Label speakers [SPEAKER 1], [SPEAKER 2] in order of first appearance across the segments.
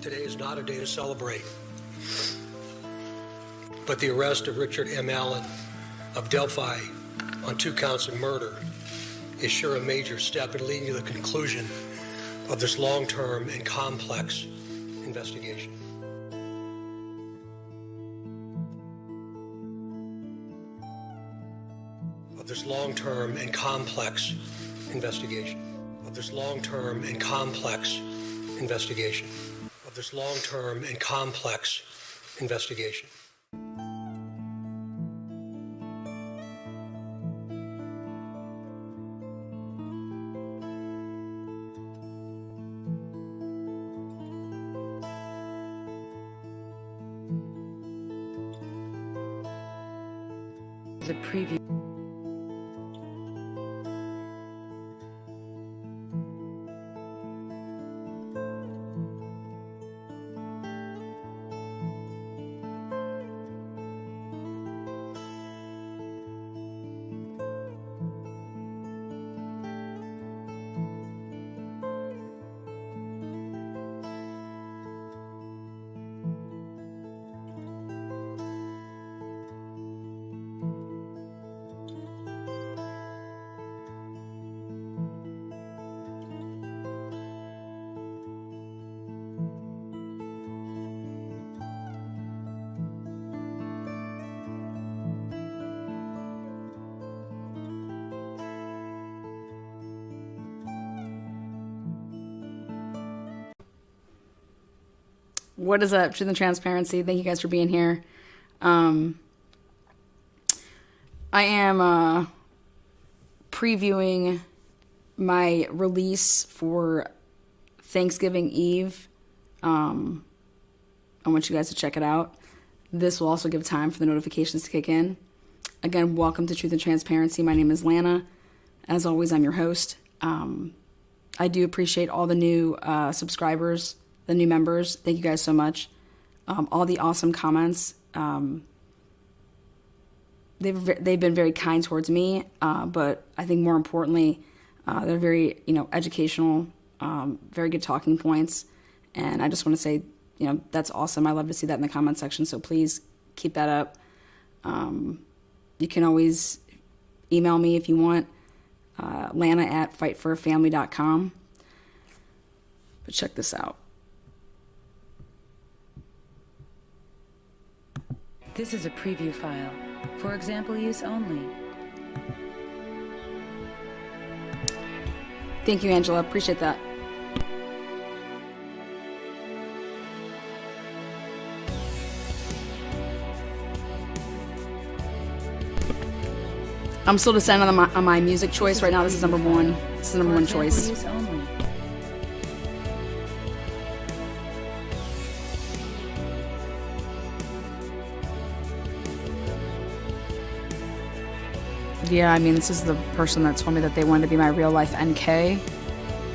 [SPEAKER 1] today is not a day to celebrate, but the arrest of Richard M. Allen of Delphi on 2 counts of murder is sure a major step in leading to the conclusion of this long-term and complex investigation. Of this long-term and complex investigation. Of this long-term and complex investigation. Of this long-term and complex investigation.
[SPEAKER 2] The preview.
[SPEAKER 3] What is up, Truth and Transparency? Thank you guys for being here. I am previewing my release for Thanksgiving Eve. I want you guys to check it out. This will also give time for the notifications to kick in. Again, welcome to Truth and Transparency. My name is Lana. As always, I'm your host. I do appreciate all the new subscribers, the new members. Thank you guys so much. All the awesome comments. They've been very kind towards me, but I think more importantly, they're very educational, very good talking points, and I just want to say that's awesome. I love to see that in the comment section. So please keep that up. You can always email me if you want, lana@fightforafamily.com. But check this out.
[SPEAKER 2] This is a preview file. For example use only.
[SPEAKER 3] Thank you, Angela. Appreciate that. I'm still deciding on my music choice right now. This is number one. This is the number one choice.
[SPEAKER 2] Use only.
[SPEAKER 3] Yeah, I mean, this is the person that told me that they wanted to be my real life NK.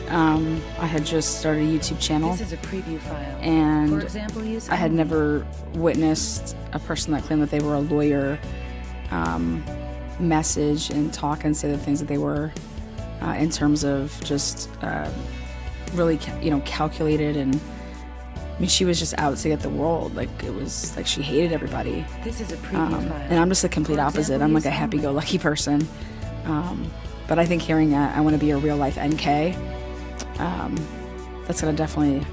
[SPEAKER 3] I had just started a YouTube channel.
[SPEAKER 2] This is a preview file.
[SPEAKER 3] And
[SPEAKER 2] For example, use
[SPEAKER 3] I had
[SPEAKER 2] only.
[SPEAKER 3] never witnessed a person that claimed that they were a lawyer message and talk and say the things that they were in terms of just really, calculated. And I mean, she was just out to get the world. Like, it was like she hated everybody.
[SPEAKER 2] This is a preview file.
[SPEAKER 3] And I'm just the complete
[SPEAKER 2] For
[SPEAKER 3] opposite.
[SPEAKER 2] example,
[SPEAKER 3] I'm like a
[SPEAKER 2] use
[SPEAKER 3] happy-go-lucky person. But I think hearing that I want to be a real-life NK, that's going to definitely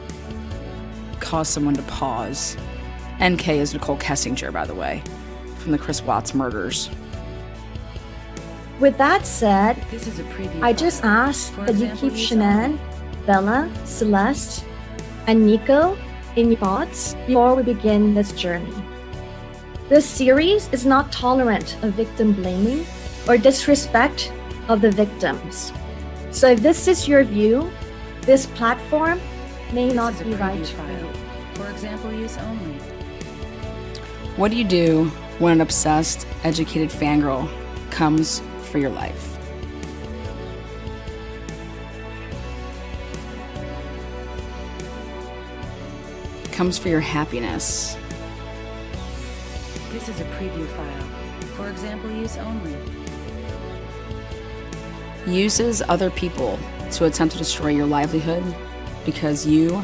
[SPEAKER 3] cause someone to pause. NK is Nicole Kessinger, by the way, from the Chris Watts murders.
[SPEAKER 4] With that said,
[SPEAKER 2] This is a preview
[SPEAKER 4] I
[SPEAKER 2] file.
[SPEAKER 4] just ask
[SPEAKER 2] For
[SPEAKER 4] that you
[SPEAKER 2] example,
[SPEAKER 4] keep
[SPEAKER 2] use
[SPEAKER 4] Shanann, Bella, Celeste, and Nico in your thoughts before we begin this journey. This series is not tolerant of victim blaming or disrespect of the victims. So if this is your view, this platform may
[SPEAKER 2] This
[SPEAKER 4] not
[SPEAKER 2] is a
[SPEAKER 4] be right
[SPEAKER 2] preview
[SPEAKER 4] for
[SPEAKER 2] file.
[SPEAKER 4] you.
[SPEAKER 2] For example use only.
[SPEAKER 3] What do you do when an obsessed, educated fangirl comes for your life? Comes for your happiness.
[SPEAKER 2] This is a preview file. For example use only.
[SPEAKER 3] Uses other people to attempt to destroy your livelihood because you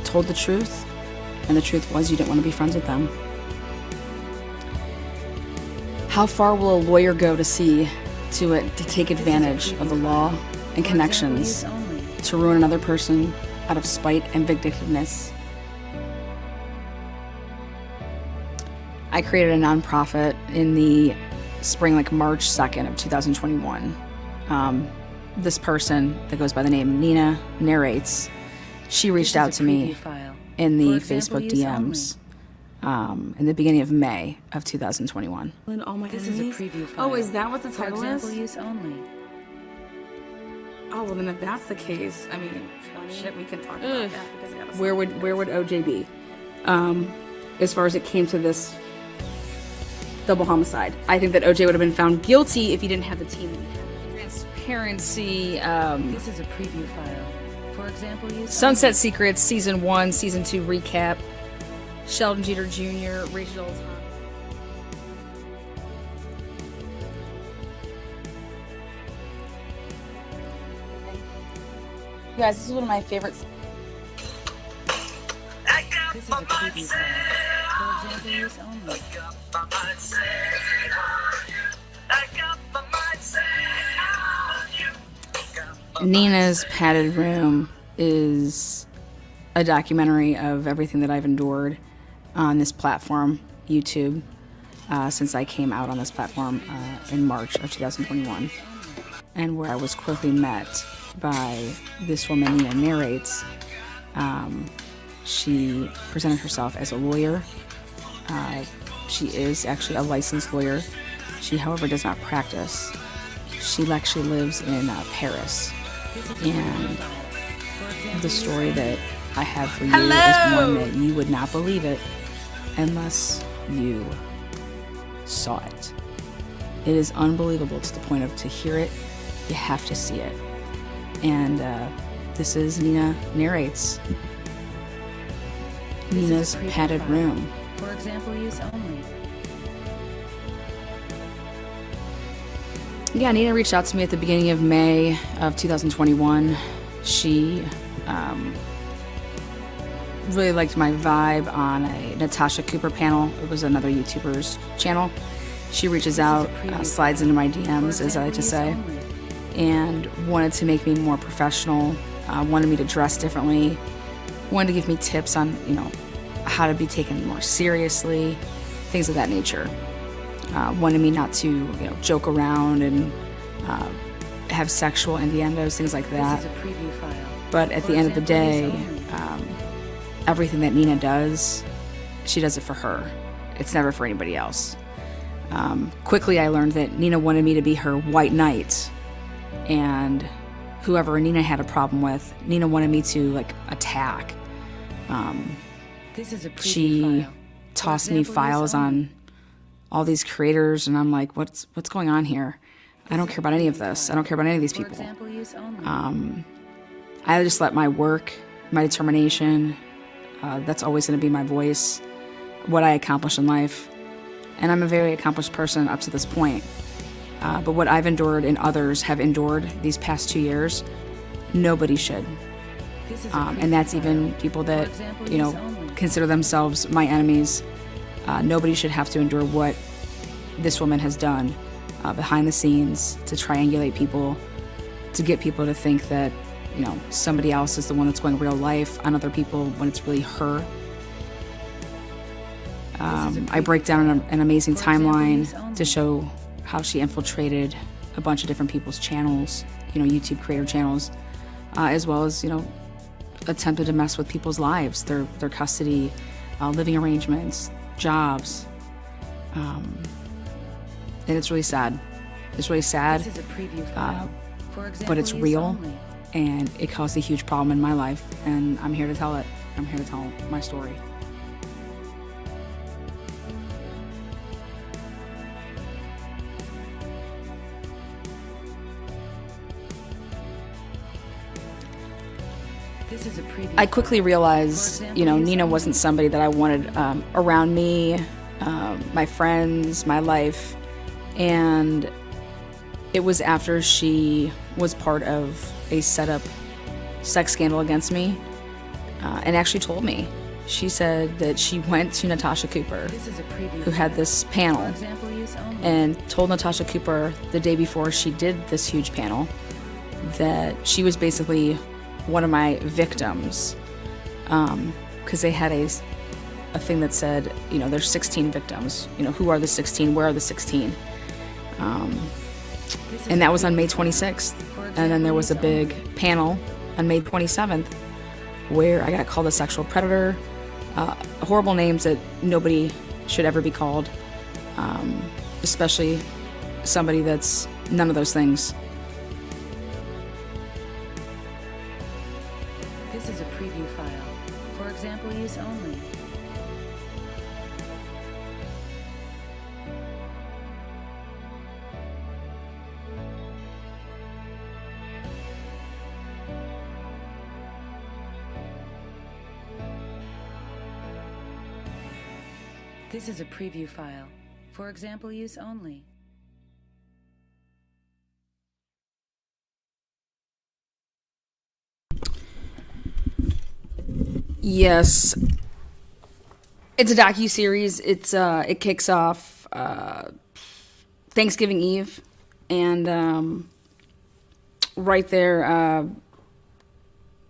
[SPEAKER 3] told the truth, and the truth was you didn't want to be friends with them. How far will a lawyer go to take advantage of the law and connections to ruin another person out of spite and vindictiveness? I created a nonprofit in the spring, like March 2nd of 2021. This person that goes by the name Nina Narrates, she reached out to me in the Facebook DMs in the beginning of May of 2021.
[SPEAKER 2] And all my this enemies? Is a preview file.
[SPEAKER 3] Oh, is that what the title is?
[SPEAKER 2] For example use only.
[SPEAKER 3] Oh, well then if that's the case, I mean, shit, we can talk about that. Because where would OJ be? As far as it came to this double homicide. I think that OJ would have been found guilty if he didn't have the team that he had. Transparency.
[SPEAKER 2] This is a preview file. For example use
[SPEAKER 3] Sunset Secrets, Season 1, Season 2 recap. Sheldon Jeter Jr., Rachel Dolezal. You guys, this is one of my favorites.
[SPEAKER 2] This is a preview file. For example use only.
[SPEAKER 3] Nina's Padded Room is a documentary of everything that I've endured on this platform, YouTube, since I came out on this platform in March of 2021, and where I was quickly met by this woman, Nina Narrates. She presented herself as a lawyer. She is actually a licensed lawyer. She, however, does not practice. She actually lives in Paris. And the story that I have for you is one that you would not believe it unless you saw it. It is unbelievable to the point of to hear it, you have to see it. And this is Nina Narrates. Nina's Padded Room.
[SPEAKER 2] For example use only.
[SPEAKER 3] Yeah, Nina reached out to me at the beginning of May of 2021. She really liked my vibe on a Natasha Cooper panel. It was another YouTuber's channel. She reaches out, slides into my DMs, as I like to say, and wanted to make me more professional, wanted me to dress differently, wanted to give me tips on, how to be taken more seriously, things of that nature. Wanted me not to, joke around and have sexual innuendos, things like that.
[SPEAKER 2] This is a preview file.
[SPEAKER 3] But at the end of the day, everything that Nina does, she does it for her. It's never for anybody else. Quickly, I learned that Nina wanted me to be her white knight, and whoever Nina had a problem with, Nina wanted me to attack.
[SPEAKER 2] This is a preview
[SPEAKER 3] She
[SPEAKER 2] file.
[SPEAKER 3] tossed me files on all these creators, and I'm like, what's going on here? I don't care about any of this. I don't care about any of these
[SPEAKER 2] For
[SPEAKER 3] people.
[SPEAKER 2] example use only.
[SPEAKER 3] I just let my work, my determination, that's always going to be my voice, what I accomplish in life. And I'm a very accomplished person up to this point. But what I've endured and others have endured these past 2 years, nobody should.
[SPEAKER 2] This is a
[SPEAKER 3] And that's
[SPEAKER 2] preview
[SPEAKER 3] even
[SPEAKER 2] file.
[SPEAKER 3] people
[SPEAKER 2] For
[SPEAKER 3] that,
[SPEAKER 2] example use only.
[SPEAKER 3] consider themselves my enemies. Nobody should have to endure what this woman has done behind the scenes to triangulate people, to get people to think that, somebody else is the one that's going real life on other people when it's really her. I break down an amazing timeline to show how she infiltrated a bunch of different people's channels, YouTube creator channels, as well as, attempted to mess with people's lives, their custody, living arrangements, jobs. And it's really sad. It's really sad,
[SPEAKER 2] This is a preview file. For example
[SPEAKER 3] but it's
[SPEAKER 2] use
[SPEAKER 3] real,
[SPEAKER 2] only.
[SPEAKER 3] and it caused a huge problem in my life, and I'm here to tell it. I'm here to tell my story.
[SPEAKER 2] This is a preview
[SPEAKER 3] I quickly
[SPEAKER 2] file.
[SPEAKER 3] realized,
[SPEAKER 2] For example, use
[SPEAKER 3] Nina
[SPEAKER 2] only.
[SPEAKER 3] wasn't somebody that I wanted around me, my friends, my life. And it was after she was part of a set-up sex scandal against me and actually told me. She said that she went to Natasha Cooper, who had this panel, and told Natasha Cooper the day before she did this huge panel that she was basically one of my victims, because they had a thing that said, there's 16 victims. Who are the 16? Where are the 16? And that was on May 26th. And then there was a big panel on May 27th where I got called a sexual predator, horrible names that nobody should ever be called, especially somebody that's none of those things.
[SPEAKER 2] This is a preview file. For example use only. This is a preview file. For example use only.
[SPEAKER 3] Yes, it's a docu-series. It kicks off Thanksgiving Eve, and right there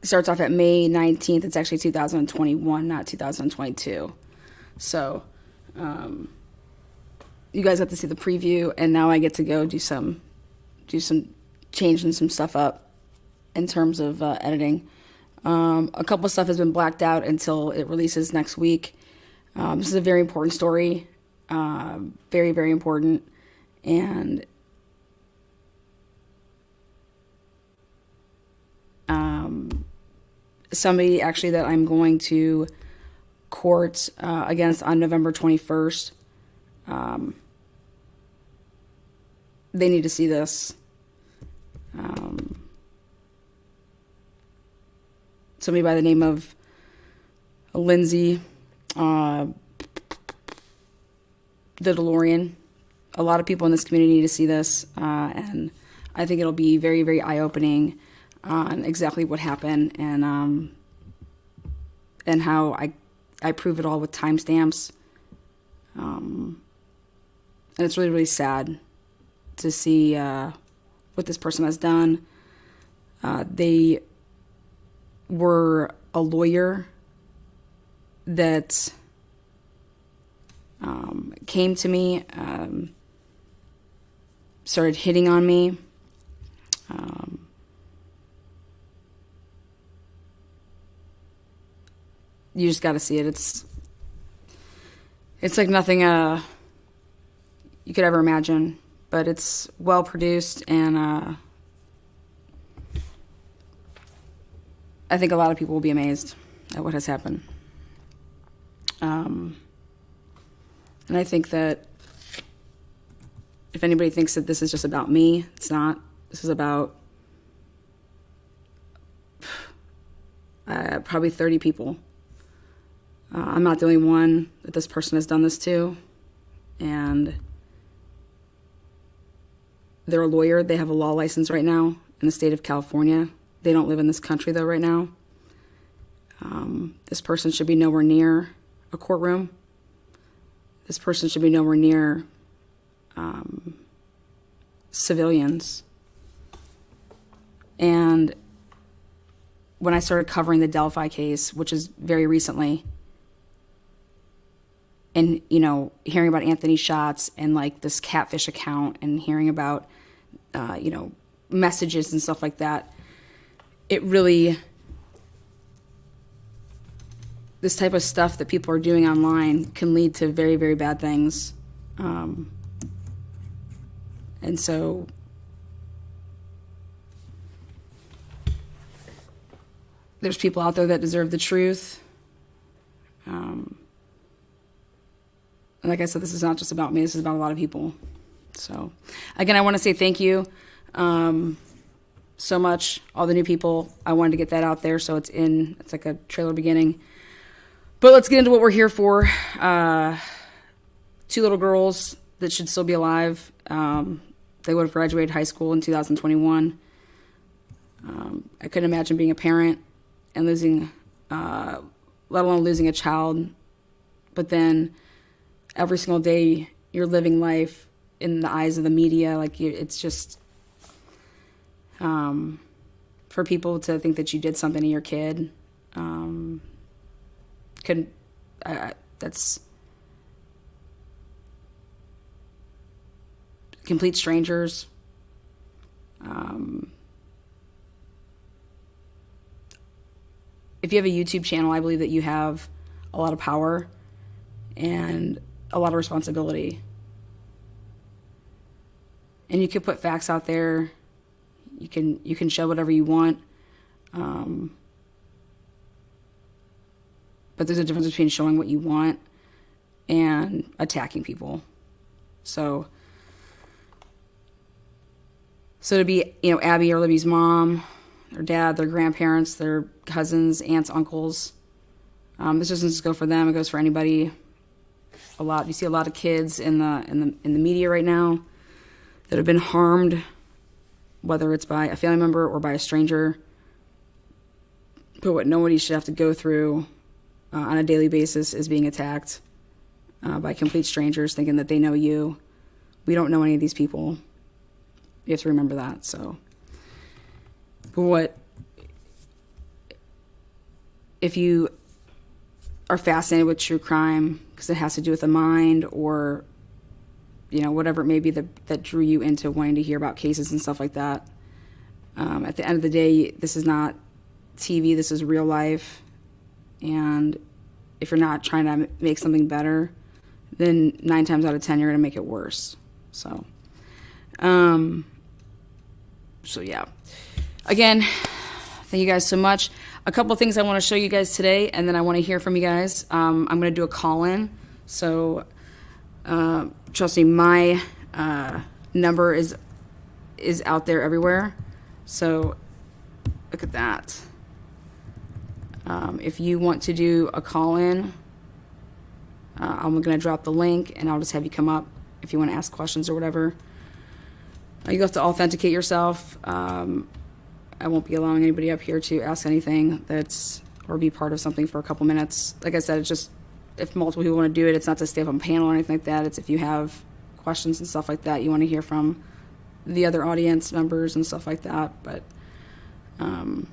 [SPEAKER 3] starts off at May 19th. It's actually 2021, not 2022. So you guys got to see the preview, and now I get to go do some changing some stuff up in terms of editing. A couple of stuff has been blacked out until it releases next week. This is a very important story, very, very important, and somebody actually that I'm going to court against on November 21st. They need to see this. Somebody by the name of Lindsay, the DeLorean. A lot of people in this community need to see this, and I think it'll be very, very eye-opening on exactly what happened and how I prove it all with timestamps. And it's really, really sad to see what this person has done. They were a lawyer that came to me, started hitting on me. You just got to see it. It's like nothing you could ever imagine, but it's well produced, and I think a lot of people will be amazed at what has happened. And I think that if anybody thinks that this is just about me, it's not. This is about probably 30 people. I'm not the only one that this person has done this to, and they're a lawyer. They have a law license right now in the state of California. They don't live in this country, though, right now. This person should be nowhere near a courtroom. This person should be nowhere near civilians. And when I started covering the Delphi case, which is very recently, and, hearing about Anthony Shots and, like, this catfish account and hearing about, messages and stuff like that, it really, this type of stuff that people are doing online can lead to very, very bad things. And so there's people out there that deserve the truth. And like I said, this is not just about me. This is about a lot of people. So, again, I want to say thank you so much. All the new people, I wanted to get that out there, so it's like a trailer beginning. But let's get into what we're here for. 2 little girls that should still be alive. They would have graduated high school in 2021. I couldn't imagine being a parent and losing let alone losing a child. But then every single day you're living life in the eyes of the media. Like, it's just, for people to think that you did something to your kid, that's complete strangers. If you have a YouTube channel, I believe that you have a lot of power and a lot of responsibility. And you can put facts out there. You can show whatever you want. But there's a difference between showing what you want and attacking people. So to be, Abby or Libby's mom, their dad, their grandparents, their cousins, aunts, uncles, this doesn't just go for them. It goes for anybody. You see a lot of kids in the media right now that have been harmed, whether it's by a family member or by a stranger. But what nobody should have to go through on a daily basis is being attacked by complete strangers thinking that they know you. We don't know any of these people. You have to remember that. So, but if you are fascinated with true crime because it has to do with the mind, or whatever it may be that drew you into wanting to hear about cases and stuff like that, at the end of the day, this is not TV. This is real life. And if you're not trying to make something better, then 9 times out of 10 you're going to make it worse. So yeah. Again, thank you guys so much. A couple of things I want to show you guys today, and then I want to hear from you guys. I'm going to do a call-in. So trust me, my number is out there everywhere. So look at that. If you want to do a call-in, I'm going to drop the link, and I'll just have you come up if you want to ask questions or whatever. You have to authenticate yourself. I won't be allowing anybody up here to ask anything or be part of something for a couple minutes. Like I said, it's just if multiple people want to do it, it's not to stay up on panel or anything like that. It's if you have questions and stuff like that, you want to hear from the other audience members and stuff like that. But let's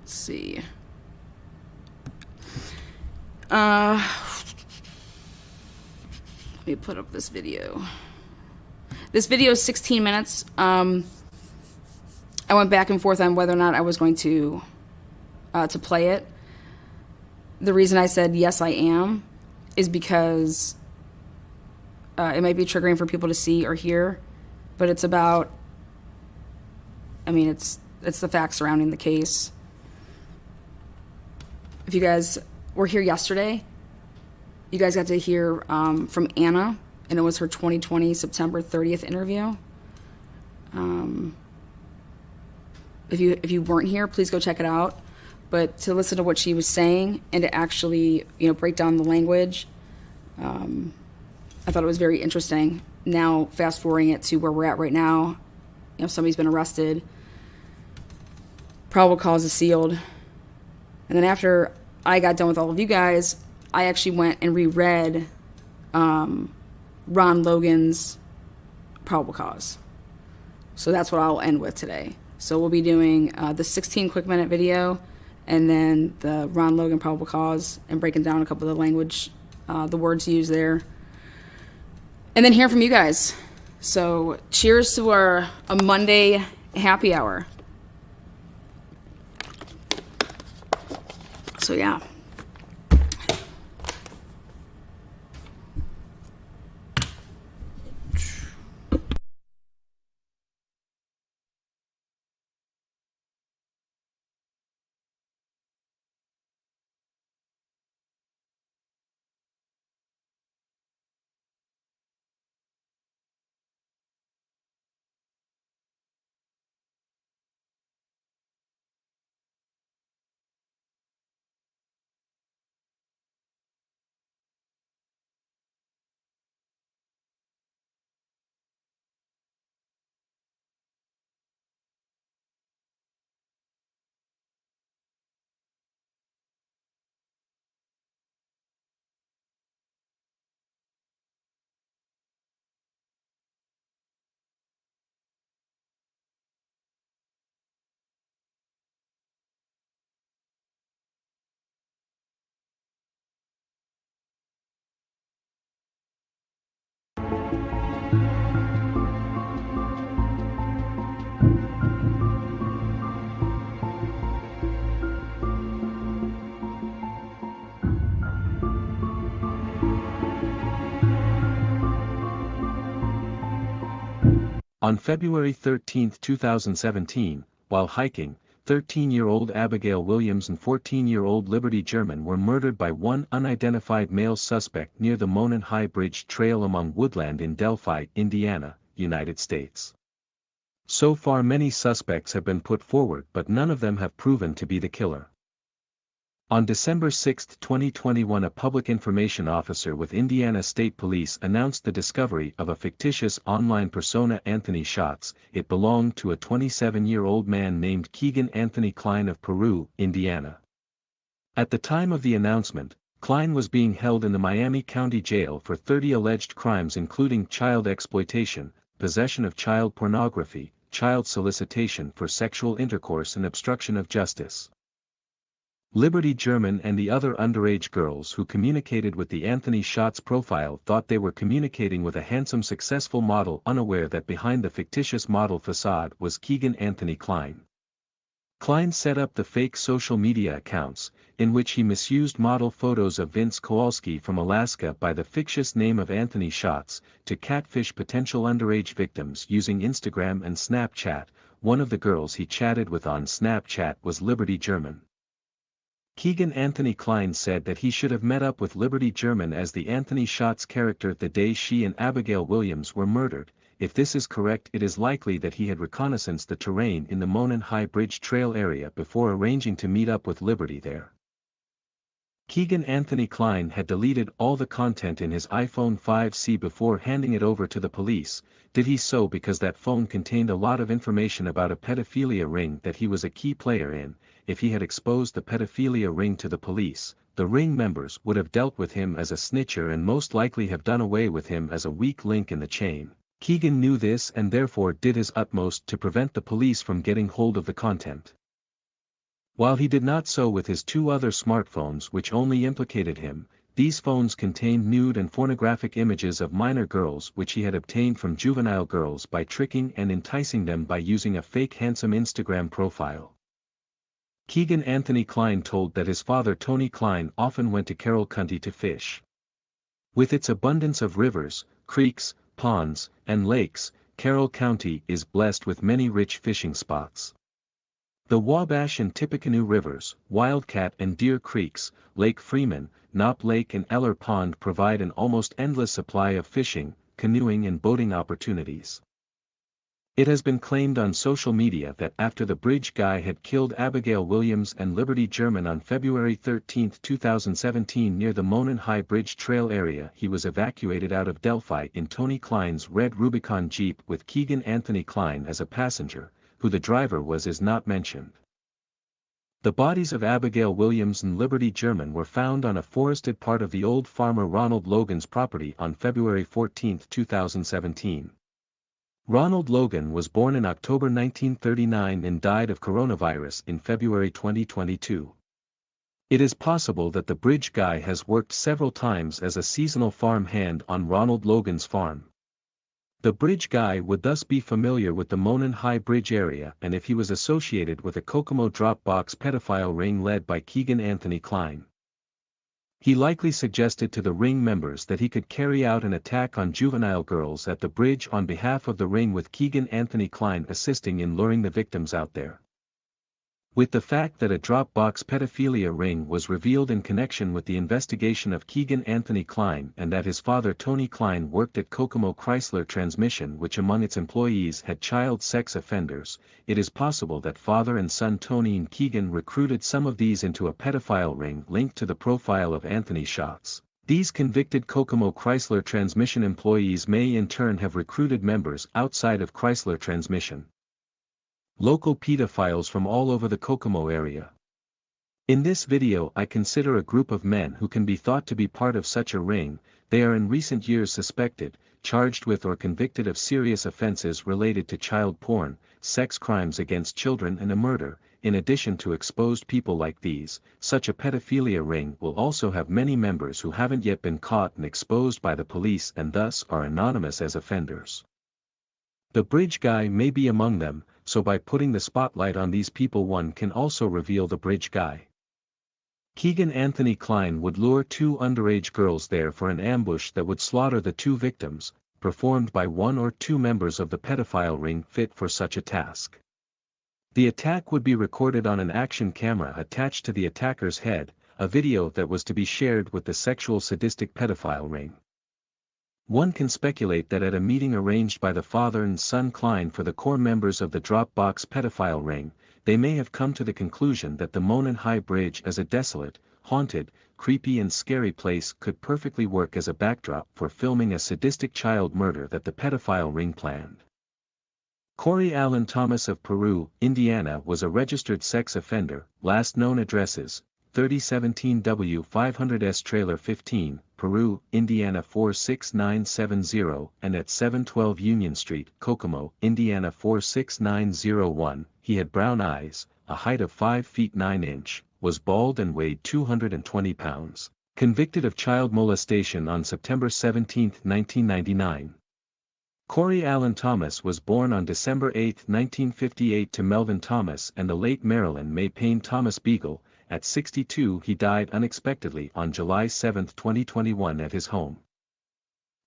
[SPEAKER 3] see. Let me put up this video. This video is 16 minutes. I went back and forth on whether or not I was going to play it. The reason I said yes, I am, is because it might be triggering for people to see or hear, but it's about, it's the facts surrounding the case. If you guys were here yesterday, you guys got to hear from Anna, and it was her 2020 September 30th interview. If you weren't here, please go check it out. But to listen to what she was saying and to actually, break down the language, I thought it was very interesting. Now, fast forwarding it to where we're at right now, somebody's been arrested, probable cause is sealed, and then after I got done with all of you guys, I actually went and reread Ron Logan's probable cause. So that's what I'll end with today. So we'll be doing the 16 quick minute video, and then the Ron Logan probable cause, and breaking down a couple of the language, the words used there, and then hear from you guys. So cheers to a Monday happy hour. So yeah.
[SPEAKER 5] On February 13, 2017, while hiking, 13-year-old Abigail Williams and 14-year-old Liberty German were murdered by one unidentified male suspect near the Monon High Bridge Trail among woodland in Delphi, Indiana, United States. So far many suspects have been put forward but none of them have proven to be the killer. On December 6, 2021, a public information officer with Indiana State Police announced the discovery of a fictitious online persona Anthony Shots. It belonged to a 27-year-old man named Keegan Anthony Klein of Peru, Indiana. At the time of the announcement, Klein was being held in the Miami County Jail for 30 alleged crimes including child exploitation, possession of child pornography, child solicitation for sexual intercourse and obstruction of justice. Liberty German and the other underage girls who communicated with the Anthony Shots profile thought they were communicating with a handsome successful model, unaware that behind the fictitious model facade was Keegan Anthony Klein. Klein set up the fake social media accounts, in which he misused model photos of Vince Kowalski from Alaska by the fictitious name of Anthony Shots, to catfish potential underage victims using Instagram and Snapchat. One of the girls he chatted with on Snapchat was Liberty German. Keegan Anthony Klein said that he should have met up with Liberty German as the Anthony Shots character the day she and Abigail Williams were murdered. If this is correct, it is likely that he had reconnaissanced the terrain in the Monon High Bridge Trail area before arranging to meet up with Liberty there. Keegan Anthony Klein had deleted all the content in his iPhone 5C before handing it over to the police. Did he so because that phone contained a lot of information about a pedophilia ring that he was a key player in? If he had exposed the pedophilia ring to the police, the ring members would have dealt with him as a snitcher and most likely have done away with him as a weak link in the chain. Keegan knew this and therefore did his utmost to prevent the police from getting hold of the content. While he did not so with his two other smartphones which only implicated him, these phones contained nude and pornographic images of minor girls which he had obtained from juvenile girls by tricking and enticing them by using a fake handsome Instagram profile. Keegan Anthony Klein told that his father Tony Klein often went to Carroll County to fish. With its abundance of rivers, creeks, ponds, and lakes, Carroll County is blessed with many rich fishing spots. The Wabash and Tippecanoe Rivers, Wildcat and Deer Creeks, Lake Freeman, Knopp Lake and Eller Pond provide an almost endless supply of fishing, canoeing and boating opportunities. It has been claimed on social media that after the bridge guy had killed Abigail Williams and Liberty German on February 13, 2017 near the Monon High Bridge Trail area, he was evacuated out of Delphi in Tony Klein's red Rubicon Jeep with Keegan Anthony Klein as a passenger. Who the driver was is not mentioned. The bodies of Abigail Williams and Liberty German were found on a forested part of the old farmer Ronald Logan's property on February 14, 2017. Ronald Logan was born in October 1939 and died of coronavirus in February 2022. It is possible that the bridge guy has worked several times as a seasonal farm hand on Ronald Logan's farm. The bridge guy would thus be familiar with the Monon High Bridge area, and if he was associated with a Kokomo Dropbox pedophile ring led by Keegan Anthony Klein, he likely suggested to the ring members that he could carry out an attack on juvenile girls at the bridge on behalf of the ring, with Keegan Anthony Klein assisting in luring the victims out there. With the fact that a Dropbox pedophilia ring was revealed in connection with the investigation of Keegan Anthony Klein and that his father Tony Klein worked at Kokomo Chrysler Transmission, which among its employees had child sex offenders, it is possible that father and son Tony and Keegan recruited some of these into a pedophile ring linked to the profile of Anthony Shots. These convicted Kokomo Chrysler Transmission employees may in turn have recruited members outside of Chrysler Transmission. Local pedophiles from all over the Kokomo area. In this video I consider a group of men who can be thought to be part of such a ring. They are in recent years suspected, charged with or convicted of serious offenses related to child porn, sex crimes against children and a murder. In addition to exposed people like these, such a pedophilia ring will also have many members who haven't yet been caught and exposed by the police and thus are anonymous as offenders. The bridge guy may be among them, so by putting the spotlight on these people one can also reveal the bridge guy. Keegan Anthony Klein would lure two underage girls there for an ambush that would slaughter the two victims, performed by one or two members of the pedophile ring fit for such a task. The attack would be recorded on an action camera attached to the attacker's head, a video that was to be shared with the sexual sadistic pedophile ring. One can speculate that at a meeting arranged by the father and son Klein for the core members of the Dropbox pedophile ring, they may have come to the conclusion that the Monon High Bridge as a desolate, haunted, creepy and scary place could perfectly work as a backdrop for filming a sadistic child murder that the pedophile ring planned. Corey Allen Thomas of Peru, Indiana was a registered sex offender, last known addresses, 3017 W 500S Trailer 15, Peru, Indiana 46970 and at 712 Union Street, Kokomo, Indiana 46901. He had brown eyes, a height of 5 feet 9 inches, was bald and weighed 220 pounds, convicted of child molestation on September 17, 1999. Corey Allen Thomas was born on December 8, 1958 to Melvin Thomas and the late Marilyn May Payne Thomas Beagle. At 62 he died unexpectedly on July 7, 2021 at his home.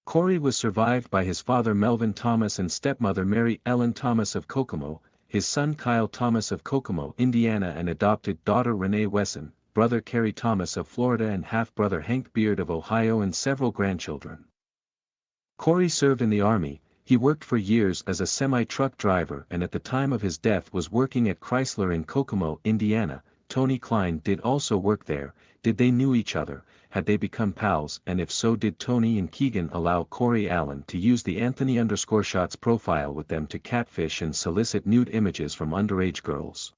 [SPEAKER 5] Corey was survived by his father Melvin Thomas and stepmother Mary Ellen Thomas of Kokomo, his son Kyle Thomas of Kokomo, Indiana and adopted daughter Renee Wesson, brother Kerry Thomas of Florida and half-brother Hank Beard of Ohio and several grandchildren. Corey served in the Army. He worked for years as a semi-truck driver and at the time of his death was working at Chrysler in Kokomo, Indiana. Tony Klein did also work there. Did they knew each other, had they become pals, and if so did Tony and Keegan allow Corey Allen to use the Anthony_Shots profile with them to catfish and solicit nude images from underage girls?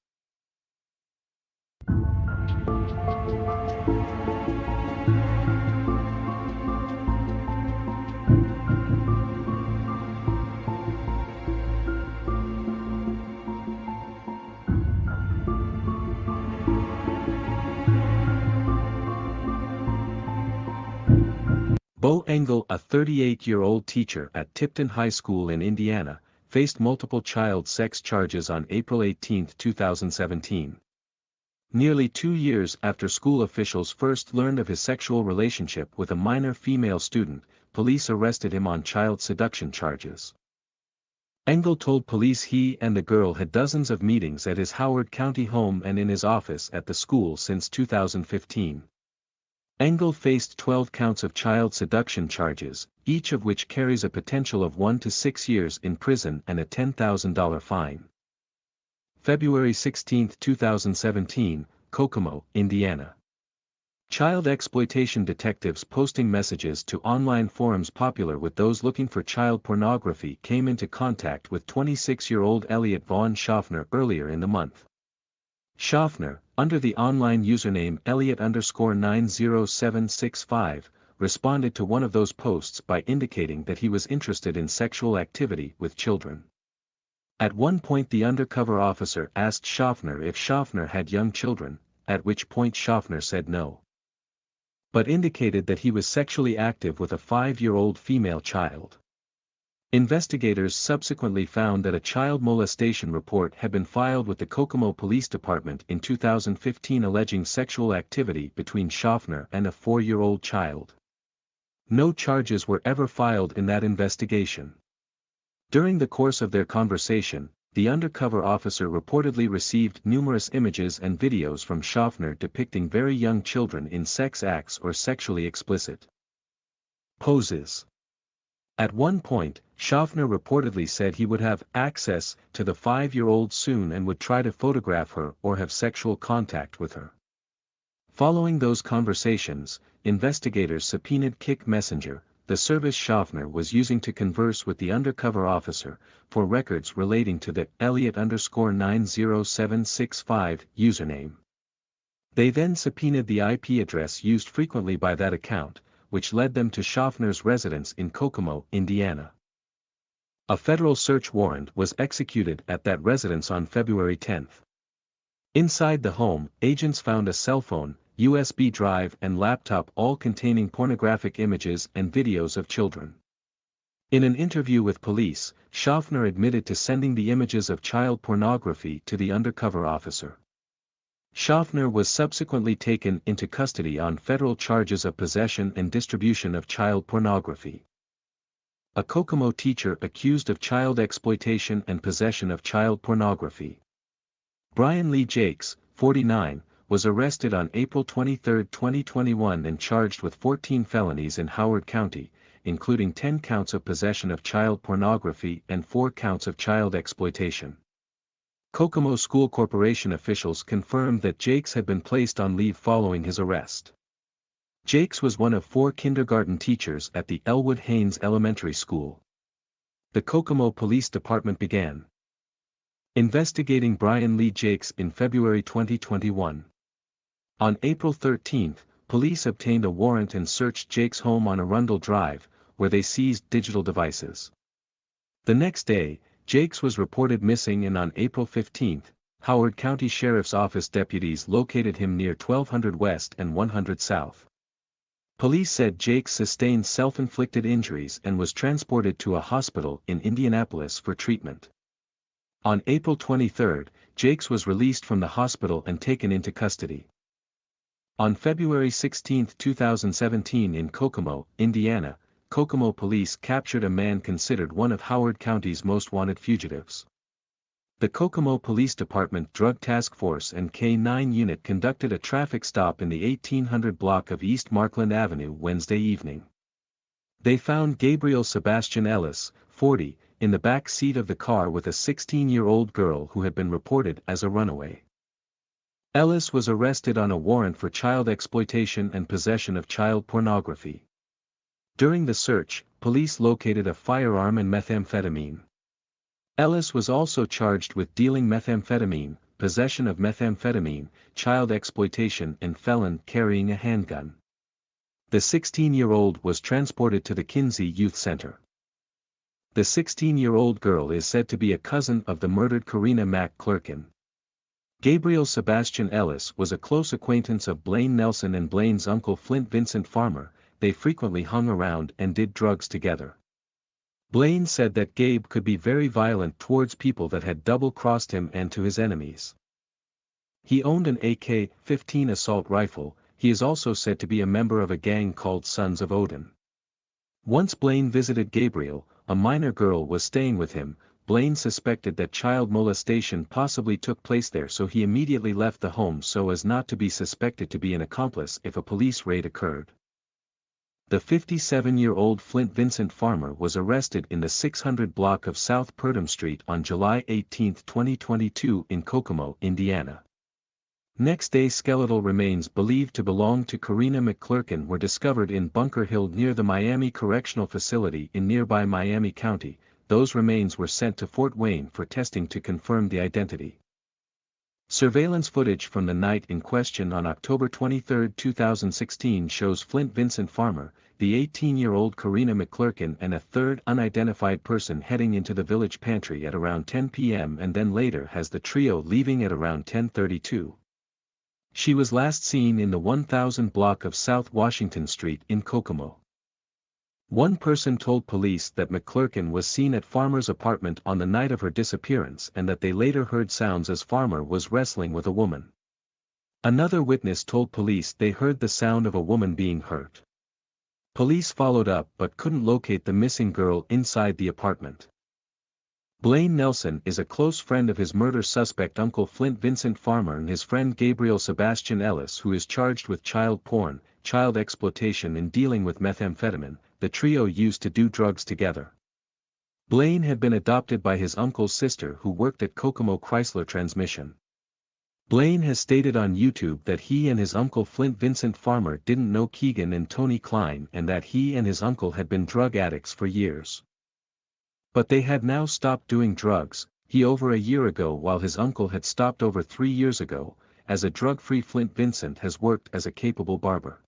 [SPEAKER 5] Bo Engel, a 38-year-old teacher at Tipton High School in Indiana, faced multiple child sex charges on April 18, 2017. Nearly 2 years after school officials first learned of his sexual relationship with a minor female student, police arrested him on child seduction charges. Engel told police he and the girl had dozens of meetings at his Howard County home and in his office at the school since 2015. Engel faced 12 counts of child seduction charges, each of which carries a potential of 1 to 6 years in prison and a $10,000 fine. February 16, 2017, Kokomo, Indiana. Child exploitation detectives posting messages to online forums popular with those looking for child pornography came into contact with 26-year-old Elliot Vaughn Schaffner earlier in the month. Schaffner, under the online username Elliot_90765, responded to one of those posts by indicating that he was interested in sexual activity with children. At one point the undercover officer asked Schaffner if Schaffner had young children, at which point Schaffner said no, but indicated that he was sexually active with a 5-year-old female child. Investigators subsequently found that a child molestation report had been filed with the Kokomo Police Department in 2015 alleging sexual activity between Schaffner and a 4-year-old child. No charges were ever filed in that investigation. During the course of their conversation, the undercover officer reportedly received numerous images and videos from Schaffner depicting very young children in sex acts or sexually explicit poses. At one point, Schaffner reportedly said he would have access to the 5-year-old soon and would try to photograph her or have sexual contact with her. Following those conversations, investigators subpoenaed Kik Messenger, the service Schaffner was using to converse with the undercover officer, for records relating to the Elliot_90765 username. They then subpoenaed the IP address used frequently by that account, which led them to Schaffner's residence in Kokomo, Indiana. A federal search warrant was executed at that residence on February 10. Inside the home, agents found a cell phone, USB drive and laptop all containing pornographic images and videos of children. In an interview with police, Schaffner admitted to sending the images of child pornography to the undercover officer. Schaffner was subsequently taken into custody on federal charges of possession and distribution of child pornography. a Kokomo teacher accused of child exploitation and possession of child pornography. Brian Lee Jakes, 49, was arrested on April 23, 2021 and charged with 14 felonies in Howard County, including 10 counts of possession of child pornography and 4 counts of child exploitation. Kokomo School Corporation officials confirmed that Jakes had been placed on leave following his arrest. Jakes was one of 4 kindergarten teachers at the Elwood Haynes Elementary School. The Kokomo Police Department began investigating Brian Lee Jakes in February 2021. On April 13, police obtained a warrant and searched Jakes' home on Arundel Drive, where they seized digital devices. The next day, Jakes was reported missing, and on April 15, Howard County Sheriff's Office deputies located him near 1200 West and 100 South. Police said Jakes sustained self-inflicted injuries and was transported to a hospital in Indianapolis for treatment. On April 23, Jakes was released from the hospital and taken into custody. On February 16, 2017 in Kokomo, Indiana, Kokomo police captured a man considered one of Howard County's most wanted fugitives. The Kokomo Police Department Drug Task Force and K-9 unit conducted a traffic stop in the 1800 block of East Markland Avenue Wednesday evening. They found Gabriel Sebastian Ellis, 40, in the back seat of the car with a 16-year-old girl who had been reported as a runaway. Ellis was arrested on a warrant for child exploitation and possession of child pornography. During the search, police located a firearm and methamphetamine. Ellis was also charged with dealing methamphetamine, possession of methamphetamine, child exploitation, and felon carrying a handgun. The 16-year-old was transported to the Kinsey Youth Center. The 16-year-old girl is said to be a cousin of the murdered Karina McClurkin. Gabriel Sebastian Ellis was a close acquaintance of Blaine Nelson and Blaine's uncle Flint Vincent Farmer. They frequently hung around and did drugs together. Blaine said that Gabe could be very violent towards people that had double-crossed him and to his enemies. He owned an AK-15 assault rifle. He is also said to be a member of a gang called Sons of Odin. Once Blaine visited Gabriel, a minor girl was staying with him. Blaine suspected that child molestation possibly took place there, so he immediately left the home so as not to be suspected to be an accomplice if a police raid occurred. The 57-year-old Flint Vincent Farmer was arrested in the 600 block of South Purdom Street on July 18, 2022 in Kokomo, Indiana. Next day, skeletal remains believed to belong to Karina McClurkin were discovered in Bunker Hill near the Miami Correctional Facility in nearby Miami County. Those remains were sent to Fort Wayne for testing to confirm the identity. Surveillance footage from the night in question on October 23, 2016 shows Flint Vincent Farmer, the 18-year-old Karina McClurkin, and a third unidentified person heading into the village pantry at around 10 p.m. and then later has the trio leaving at around 10:32. She was last seen in the 1000 block of South Washington Street in Kokomo. One person told police that McClurkin was seen at Farmer's apartment on the night of her disappearance and that they later heard sounds as Farmer was wrestling with a woman. Another witness told police they heard the sound of a woman being hurt. Police followed up but couldn't locate the missing girl inside the apartment. Blaine Nelson is a close friend of his murder suspect Uncle Flint Vincent Farmer and his friend Gabriel Sebastian Ellis, who is charged with child porn, child exploitation, and dealing with methamphetamine. The trio used to do drugs together. Blaine had been adopted by his uncle's sister who worked at Kokomo Chrysler Transmission. Blaine has stated on YouTube that he and his uncle Flint Vincent Farmer didn't know Keegan and Tony Klein and that he and his uncle had been drug addicts for years. But they had now stopped doing drugs, he over a year ago, while his uncle had stopped over 3 years ago. As a drug-free Flint Vincent has worked as a capable barber.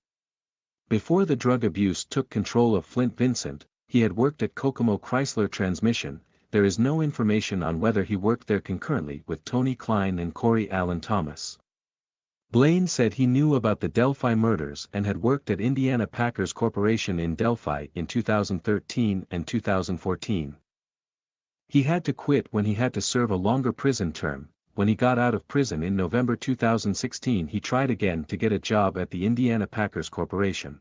[SPEAKER 5] Before the drug abuse took control of Flint Vincent, he had worked at Kokomo Chrysler Transmission. There is no information on whether he worked there concurrently with Tony Klein and Corey Allen Thomas. Blaine said he knew about the Delphi murders and had worked at Indiana Packers Corporation in Delphi in 2013 and 2014. He had to quit when he had to serve a longer prison term. When he got out of prison in November 2016, he tried again to get a job at the Indiana Packers Corporation.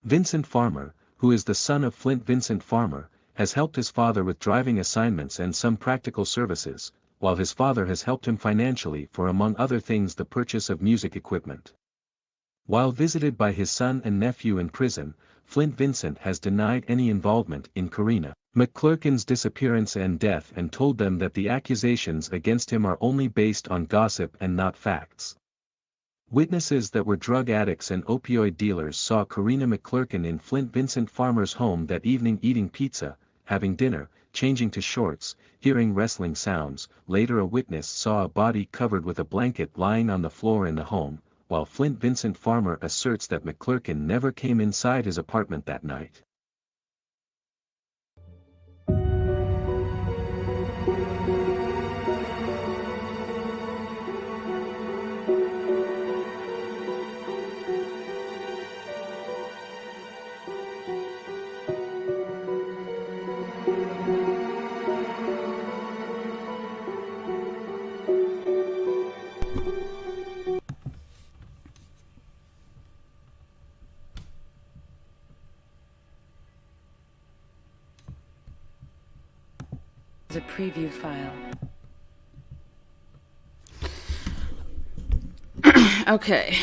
[SPEAKER 5] Vincent Farmer, who is the son of Flint Vincent Farmer, has helped his father with driving assignments and some practical services, while his father has helped him financially for among other things the purchase of music equipment. While visited by his son and nephew in prison, Flint Vincent has denied any involvement in Karina McClurkin's disappearance and death and told them that the accusations against him are only based on gossip and not facts. Witnesses that were drug addicts and opioid dealers saw Karina McClurkin in Flint Vincent Farmer's home that evening eating pizza, having dinner, changing to shorts, hearing wrestling sounds. Later a witness saw a body covered with a blanket lying on the floor in the home, while Flint Vincent Farmer asserts that McClurkin never came inside his apartment that night.
[SPEAKER 2] A preview file.
[SPEAKER 3] Okay.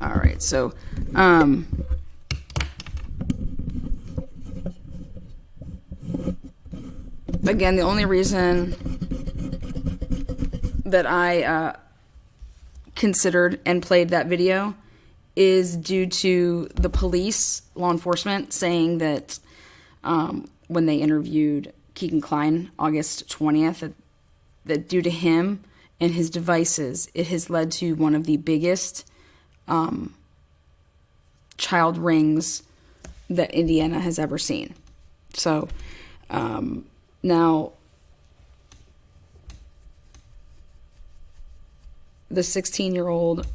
[SPEAKER 3] All right, so again, the only reason that I considered and played that video is due to the police, law enforcement, saying that when they interviewed Keegan Kline August 20th, that due to him and his devices, it has led to one of the biggest child rings that Indiana has ever seen. So now the 16-year-old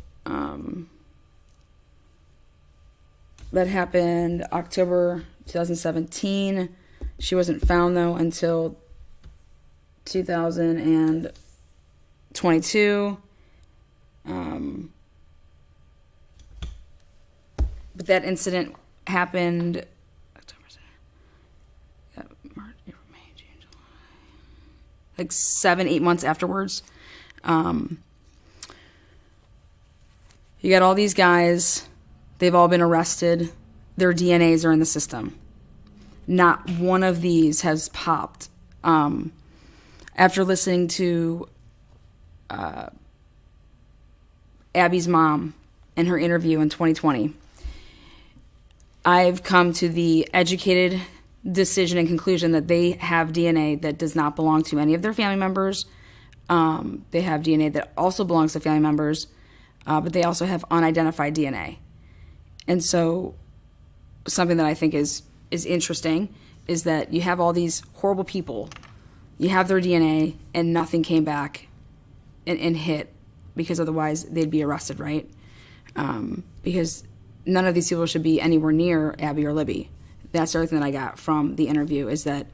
[SPEAKER 3] that happened October 2017. She wasn't found, though, until 2022. But that incident happened like 7-8 months afterwards. You got all these guys. They've all been arrested. Their DNAs are in the system. Not one of these has popped. After listening to Abby's mom in her interview in 2020, I've come to the educated decision and conclusion that they have DNA that does not belong to any of their family members. They have DNA that also belongs to family members, but they also have unidentified DNA. And so something that I think is interesting is that you have all these horrible people, you have their DNA, and nothing came back and hit, because otherwise they'd be arrested, right? Because none of these people should be anywhere near Abby or Libby. That's the other thing that I got from the interview, is that,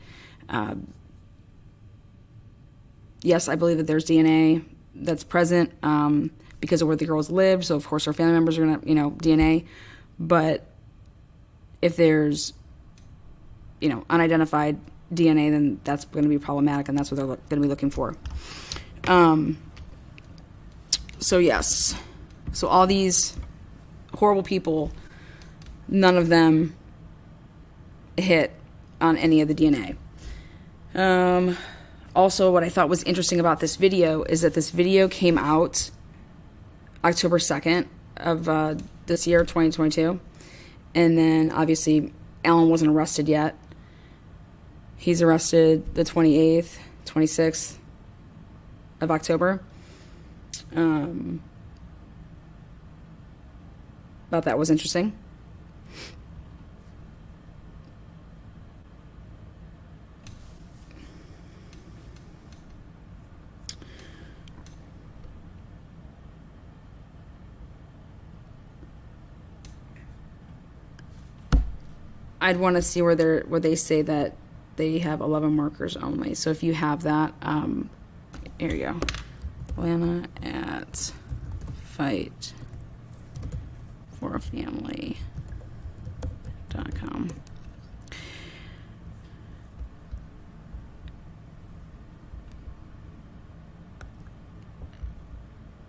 [SPEAKER 3] yes, I believe that there's DNA that's present because of where the girls live, so of course our family members are going to, DNA. But if there's, unidentified DNA, then that's going to be problematic, and that's what they're going to be looking for. So yes. So all these horrible people, none of them hit on any of the DNA. Also, what I thought was interesting about this video is that this video came out October 2nd of this year, 2022. And then, obviously, Alan wasn't arrested yet. He's arrested the 28th, 26th of October. Thought that was interesting. I'd want to see where they say that they have 11 markers only. So if you have that, here you go. Atlanta at Fight yourfamily.com.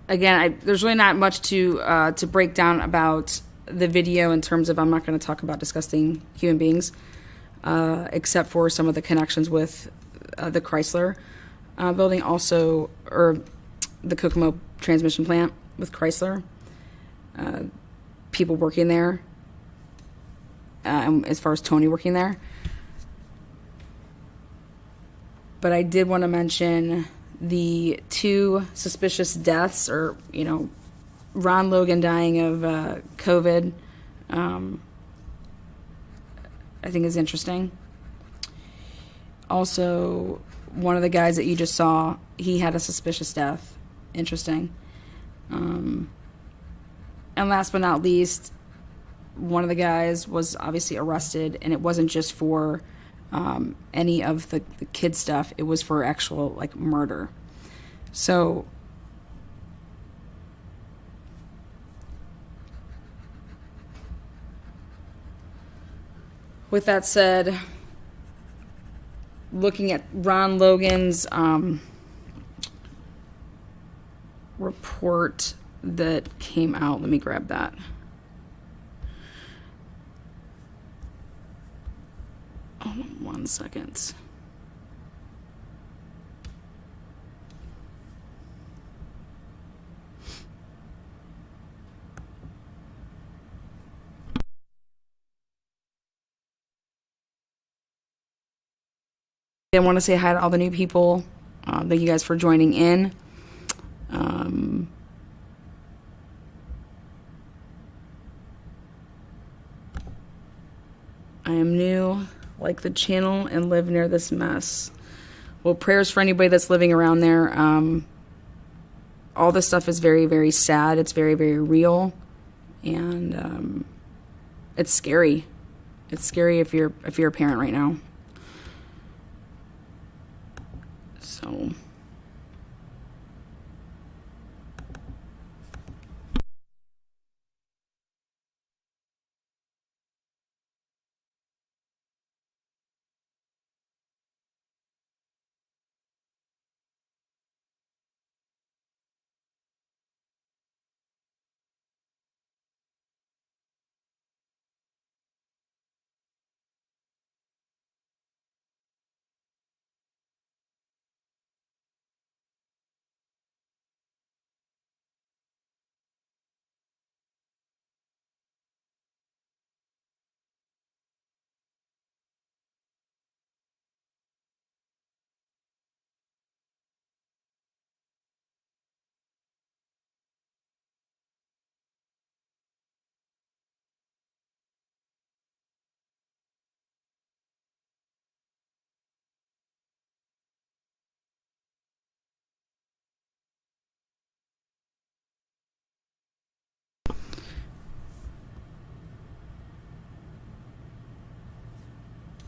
[SPEAKER 3] Again, there's really not much to break down about the video in terms of, I'm not going to talk about disgusting human beings, except for some of the connections with the Chrysler building, also, or the Kokomo transmission plant with Chrysler, people working there, as far as Tony working there. But I did want to mention the 2 suspicious deaths, or, Ron Logan dying of COVID, I think is interesting. Also, one of the guys that you just saw, he had a suspicious death. Interesting. And last but not least, one of the guys was obviously arrested, and it wasn't just for any of the kid stuff. It was for actual, murder. So with that said, looking at Ron Logan's report that came out, let me grab that. Hold on 1 second. I want to say hi to all the new people. Thank you guys for joining in. I am new, like the channel, and live near this mess. Well, prayers for anybody that's living around there. All this stuff is very, very sad. It's very, very real, and it's scary. It's scary if you're a parent right now. So.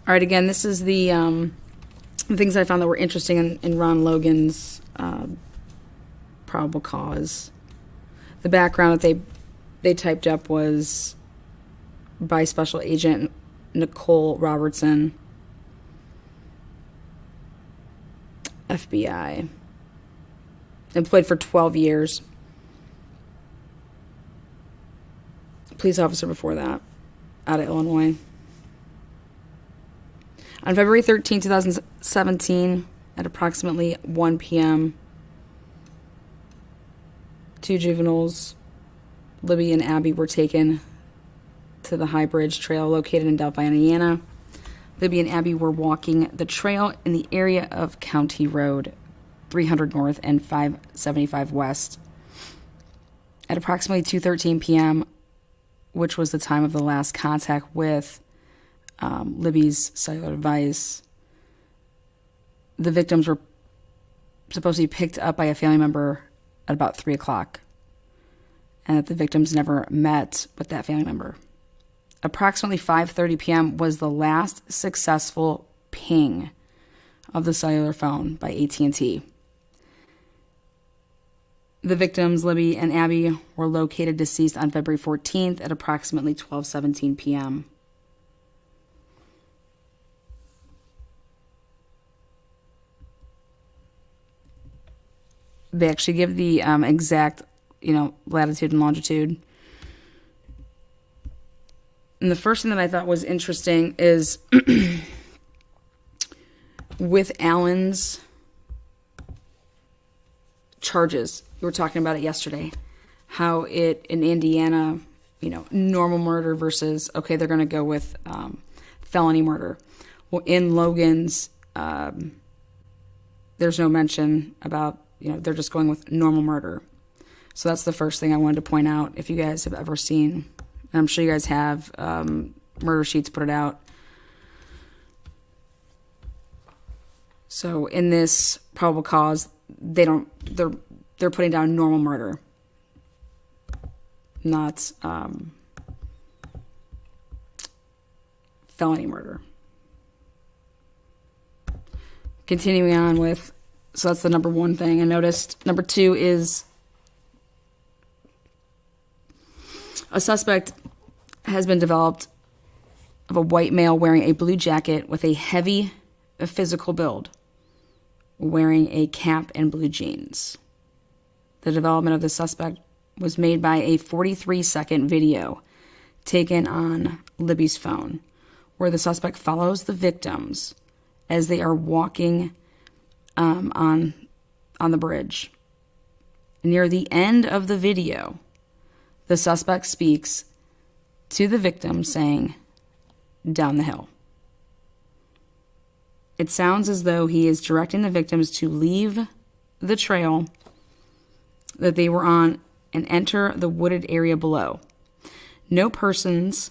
[SPEAKER 3] All right, again, this is the things I found that were interesting in Ron Logan's probable cause. The background that they typed up was by Special Agent Nicole Robertson, FBI. Employed for 12 years. Police officer before that, out of Illinois. On February 13, 2017, at approximately 1 p.m., 2 juveniles, Libby and Abby, were taken to the High Bridge Trail located in Delphi, Indiana. Libby and Abby were walking the trail in the area of County Road 300 North and 575 West. At approximately 2:13 p.m., which was the time of the last contact with Libby's cellular device, the victims were supposed to be picked up by a family member at about 3 o'clock, and that the victims never met with that family member. Approximately 5:30 p.m. was the last successful ping of the cellular phone by AT&T. The victims, Libby and Abby, were located deceased on February 14th at approximately 12:17 p.m. They actually give the exact, latitude and longitude. And the first thing that I thought was interesting is with Alan's charges. We were talking about it yesterday. How it, in Indiana, normal murder versus, okay, they're going to go with felony murder. Well, in Logan's, there's no mention about, they're just going with normal murder. So that's the first thing I wanted to point out. If you guys have ever seen, and I'm sure you guys have, Murder Sheets put it out. So in this probable cause, they're putting down normal murder, not felony murder. Continuing on with, so that's the number one thing I noticed. Number two is a suspect has been developed of a white male wearing a blue jacket with a heavy physical build, wearing a cap and blue jeans. The development of the suspect was made by a 43-second video taken on Libby's phone, where the suspect follows the victims as they are walking on the bridge. Near the end of the video, the suspect speaks to the victim saying, "Down the hill." It sounds as though he is directing the victims to leave the trail that they were on and enter the wooded area below. No persons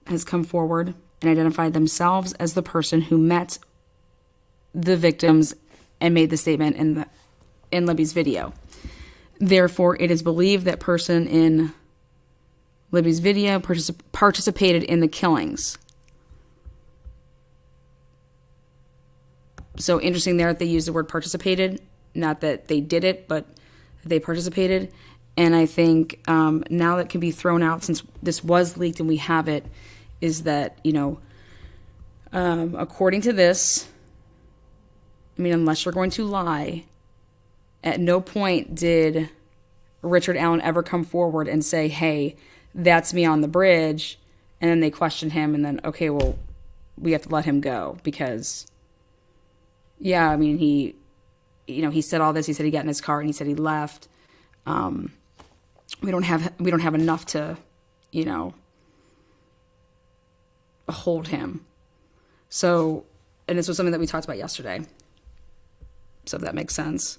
[SPEAKER 3] has come forward and identified themselves as the person who met the victims and made the statement in Libby's video. Therefore, it is believed that person in Libby's video participated in the killings. So interesting there that they use the word participated, not that they did it, but they participated. And I think now that can be thrown out, since this was leaked and we have it, is that, according to this, unless you're going to lie, at no point did Richard Allen ever come forward and say, "Hey, that's me on the bridge," and then they question him, and then, okay, well, we have to let him go because, he said all this. He said he got in his car and he said he left. We don't have enough to, hold him. So, and this was something that we talked about yesterday. So if that makes sense.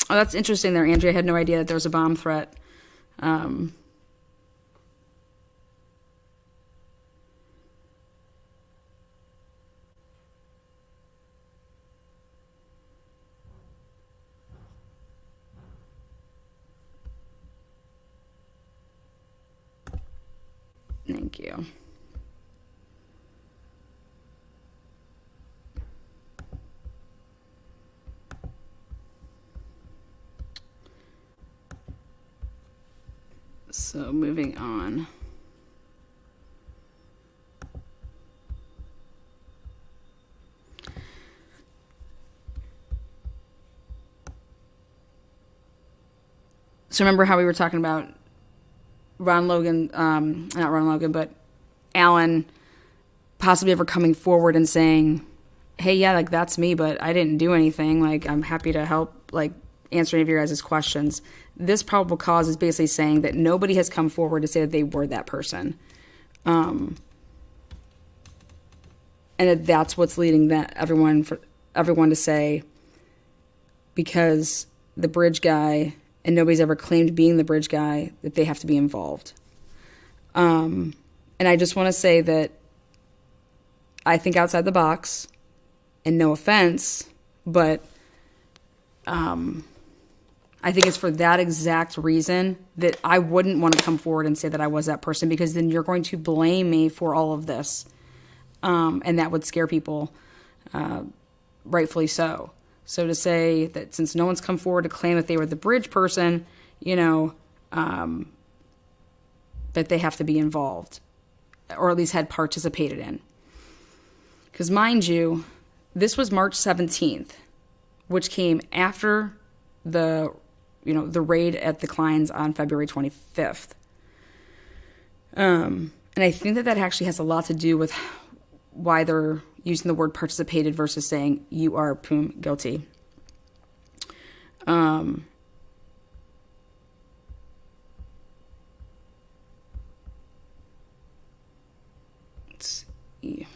[SPEAKER 3] Oh, that's interesting there, Andrea. I had no idea that there was a bomb threat. Thank you. So moving on. So remember how we were talking about not Ron Logan, but Alan possibly ever coming forward and saying, "Hey, yeah, that's me, but I didn't do anything. I'm happy to help, answer any of your guys' questions." This probable cause is basically saying that nobody has come forward to say that they were that person. And that's what's leading everyone to say, because the bridge guy, and nobody's ever claimed being the bridge guy, that they have to be involved. And I just want to say that I think outside the box, and no offense, but I think it's for that exact reason that I wouldn't want to come forward and say that I was that person, because then you're going to blame me for all of this. And that would scare people rightfully so. So to say that since no one's come forward to claim that they were the bridge person, you know, that they have to be involved, or at least had participated in. Because mind you, this was March 17th, which came after the raid at the Kleins on February 25th. And I think that actually has a lot to do with why they're using the word participated versus saying you are guilty. Let's see.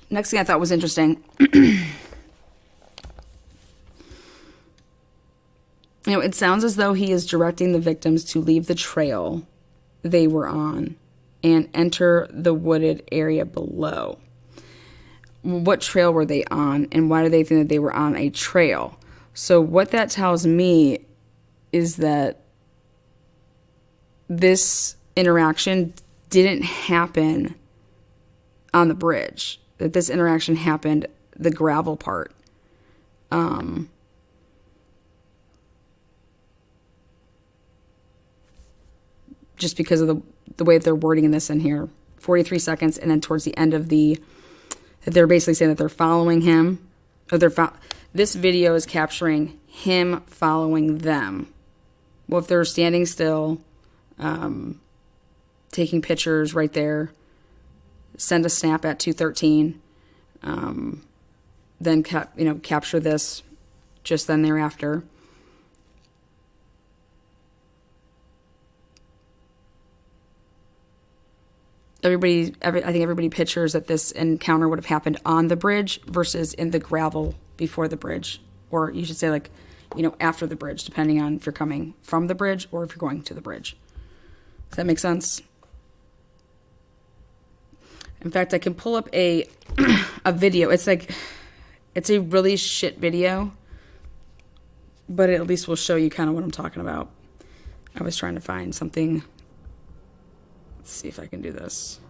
[SPEAKER 3] Next thing I thought was interesting. It sounds as though he is directing the victims to leave the trail they were on and enter the wooded area below. What trail were they on, and why do they think that they were on a trail? So what that tells me is that this interaction didn't happen on the bridge. That this interaction happened the gravel part. Just because of the way that they're wording this in here. 43 seconds, and then towards the end of they're basically saying that they're following him. Or this video is capturing him following them. Well, if they're standing still, taking pictures right there, send a snap at 2:13, then capture this just then thereafter. I think everybody pictures that this encounter would have happened on the bridge versus in the gravel before the bridge, or you should say after the bridge, depending on if you're coming from the bridge or if you're going to the bridge. Does that make sense? In fact, I can pull up a video. It's a really shit video, but it at least will show you kind of what I'm talking about. I was trying to find something. Let's see if I can do this.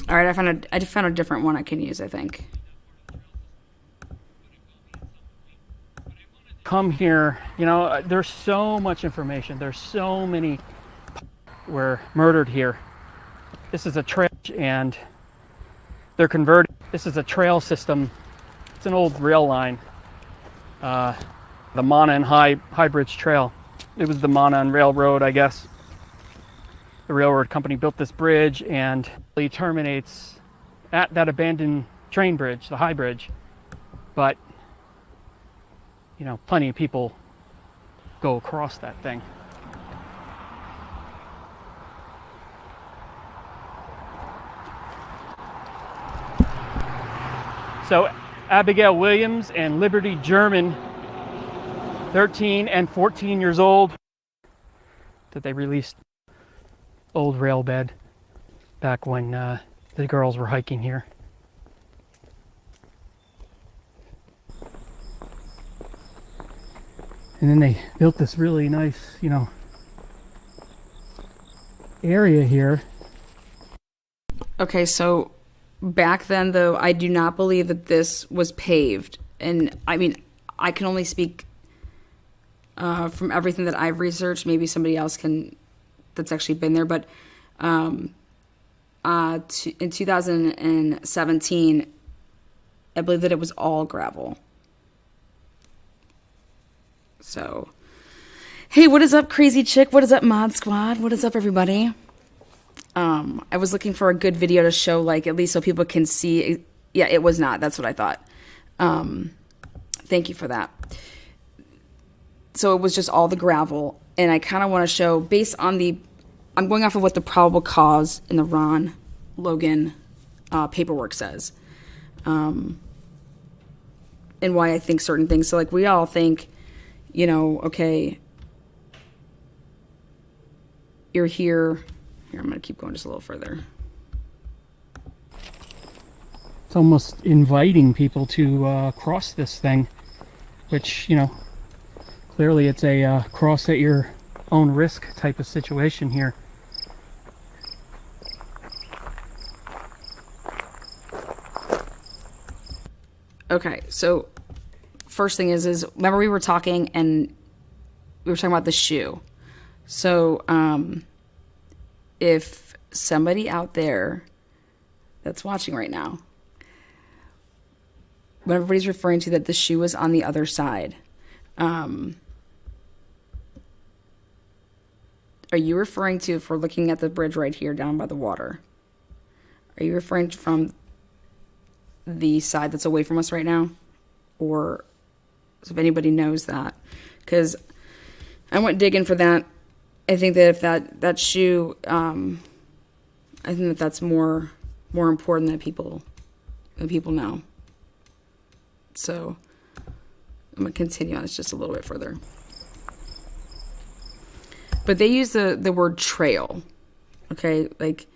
[SPEAKER 3] All right, I found a different one I can use, I think.
[SPEAKER 6] Come here, there's so much information. There's so many were murdered here. This is a trail, and they're converting. This is a trail system. It's an old rail line. The Monon High Bridge Trail. It was the Monon Railroad, I guess. The railroad company built this bridge, and it terminates at that abandoned train bridge, the High Bridge. But, plenty of people go across that thing. So Abigail Williams and Liberty German, 13 and 14 years old, that they released old rail bed back when the girls were hiking here. And then they built this really nice, area here.
[SPEAKER 3] Okay, so back then, though, I do not believe that this was paved. And, I can only speak from everything that I've researched. Maybe somebody else that's actually been there. But in 2017, I believe that it was all gravel. So, hey, what is up, Crazy Chick? What is up, Mod Squad? What is up, everybody? I was looking for a good video to show, like, at least so people can see. Yeah, it was not. That's what I thought. Thank you for that. So it was just all the gravel. And I kind of want to show, based on I'm going off of what the probable cause in the Ron Logan paperwork says. And why I think certain things. So, like, we all think, you know, okay, you're here. Here, I'm going to keep going just a little further.
[SPEAKER 6] It's almost inviting people to cross this thing, which, you know, clearly it's a cross at your own risk type of situation here.
[SPEAKER 3] Okay, so first thing is remember we were talking and we were talking about the shoe. So if somebody out there that's watching right now, when everybody's referring to that the shoe is on the other side, are you referring to, if we're looking at the bridge right here down by the water, are you referring to from the side that's away from us right now? Or if anybody knows that, because I went digging for that. I think that if that shoe, I think that's more important that people know. So I'm gonna continue on this just a little bit further. But they use the word trail, okay, like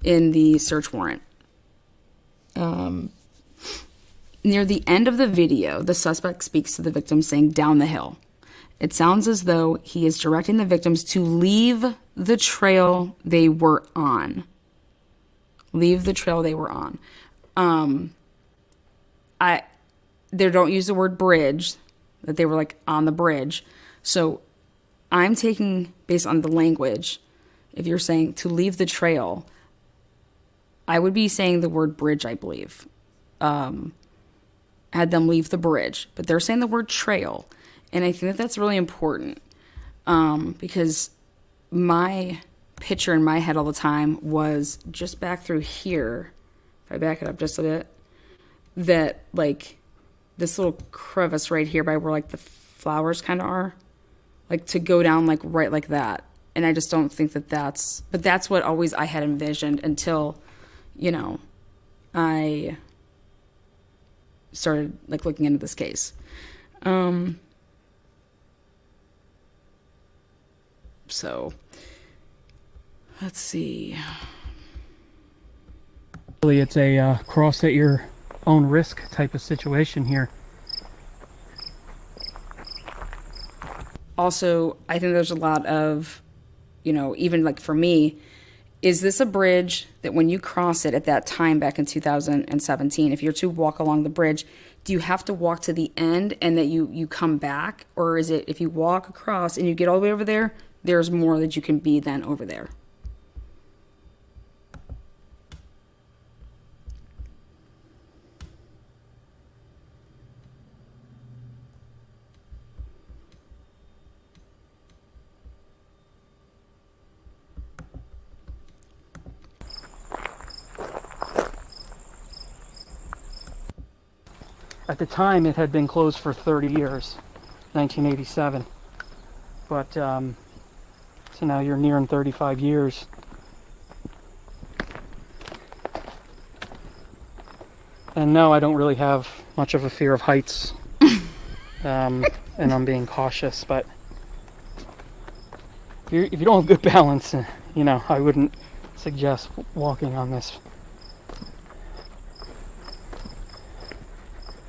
[SPEAKER 3] in the search warrant. Near the end of the video, the suspect speaks to the victim saying, "Down the hill." It sounds as though he is directing the victims to leave the trail they were on. Leave the trail they were on. They don't use the word bridge, that they were like on the bridge. So I'm taking, based on the language, if you're saying to leave the trail, I would be saying the word bridge, I believe. Had them leave the bridge, but they're saying the word trail. And I think that that's really important, because my picture in my head all the time was just back through here, if I back it up just a bit, that like this little crevice right here by where like the flowers kind of are, like to go down like right like that. And I just don't think that but that's what always I had envisioned until, you know, I started like looking into this case. So let's see.
[SPEAKER 6] Really, it's a cross at your own risk type of situation here.
[SPEAKER 3] Also, I think there's a lot of, you know, even like for me, is this a bridge that when you cross it at that time back in 2017, if you're to walk along the bridge, do you have to walk to the end and that you come back? Or is it if you walk across and you get all the way over there, there's more that you can be than over there?
[SPEAKER 6] At the time, it had been closed for 30 years, 1987. But, so now you're nearing 35 years. And no, I don't really have much of a fear of heights. And I'm being cautious, but if you don't have good balance, you know, I wouldn't suggest walking on this.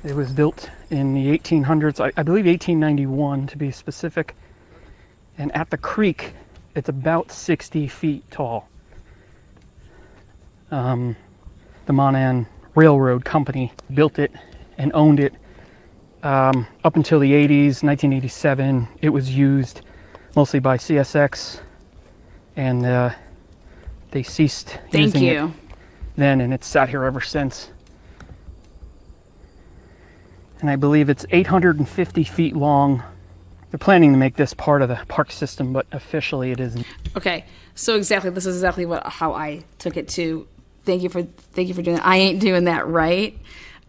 [SPEAKER 6] It was built in the 1800s, I believe 1891 to be specific. And at the creek, it's about 60 feet tall. The Monan Railroad Company built it and owned it up until the 80s, 1987. It was used mostly by CSX, and they ceased using it then, and it's sat here ever since. And I believe it's 850 feet long They're planning to make this part of the park system, but officially it isn't.
[SPEAKER 3] Okay, so exactly, this is exactly how I took it too. Thank you for doing that. I ain't doing that right.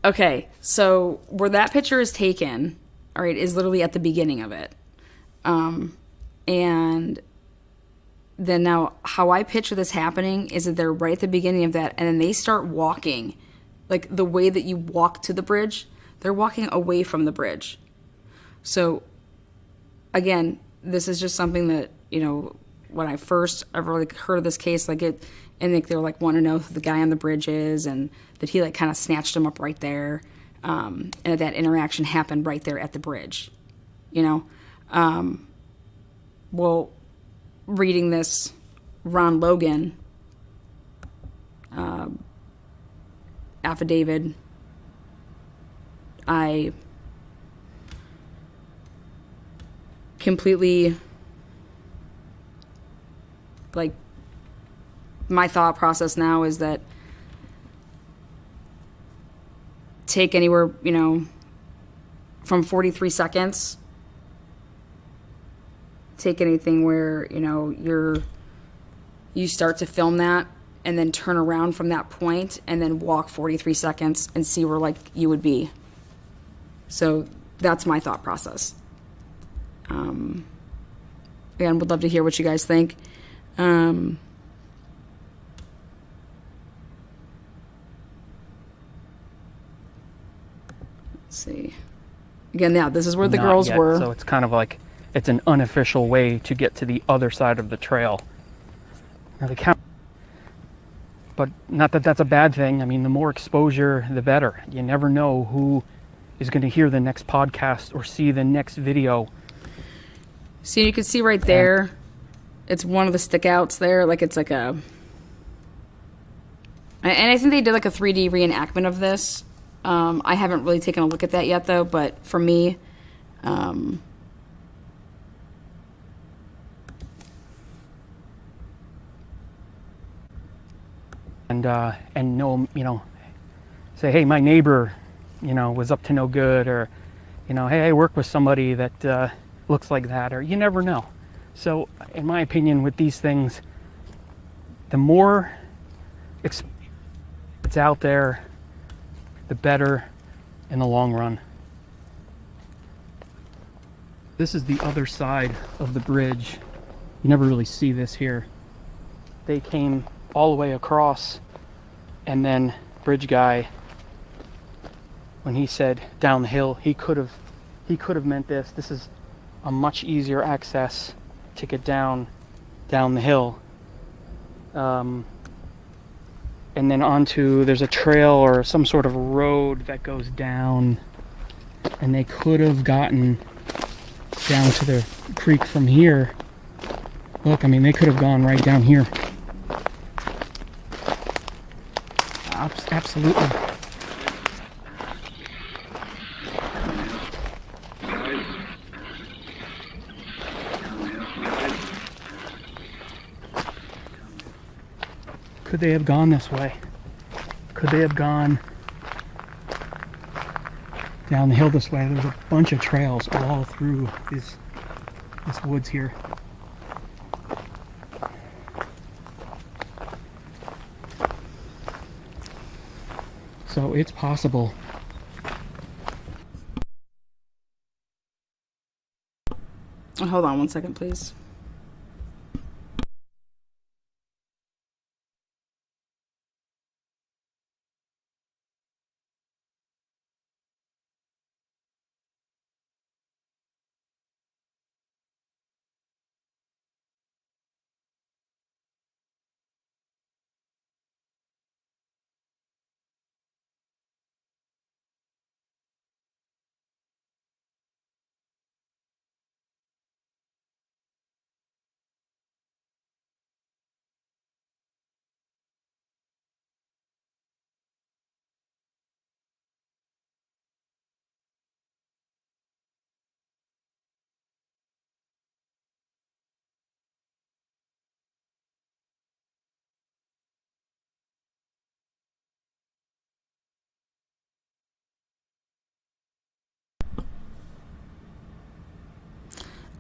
[SPEAKER 3] Okay, so where that picture is taken, all right, is literally at the beginning of it. And then now how I picture this happening is that they're right at the beginning of that, and then they start walking, like the way that you walk to the bridge, they're walking away from the bridge. So again, this is just something that, you know, when I first ever like heard of this case, like it, and like they were like want to know who the guy on the bridge is, and that he like kind of snatched him up right there, and that interaction happened right there at the bridge, you know. Well, reading this Ron Logan affidavit, I completely, like, my thought process now is that take anywhere, you know, from 43 seconds, take anything where, you know, you start to film that and then turn around from that point and then walk 43 seconds and see where, like, you would be. So that's my thought process. Again, would love to hear what you guys think. Let's see. Again, yeah, this is where the
[SPEAKER 6] Not
[SPEAKER 3] girls
[SPEAKER 6] yet,
[SPEAKER 3] were.
[SPEAKER 6] So it's kind of like it's an unofficial way to get to the other side of the trail. Now the count, but not that that's a bad thing. I mean, the more exposure, the better. You never know who is going to hear the next podcast or see the next video.
[SPEAKER 3] So you can see right there, it's one of the stickouts there. Like it's like a, and I think they did like a 3D reenactment of this. I haven't really taken a look at that yet though, but for me, and
[SPEAKER 6] no, you know, say, hey, my neighbor, you know, was up to no good, or, you know, hey, I work with somebody that looks like that, or you never know. So in my opinion, with these things, the more it's out there, the better in the long run. This is the other side of the bridge. You never really see this here. They came all the way across, and then bridge guy, when he said down the hill, he could have meant this. This is a much easier access to get down the hill. And then onto, there's a trail or some sort of road that goes down, and they could have gotten down to the creek from here. Look, I mean, they could have gone right down here. Absolutely. Could they have gone this way? Could they have gone down the hill this way? There's a bunch of trails all through this woods here. So it's possible.
[SPEAKER 3] Hold on one second, please.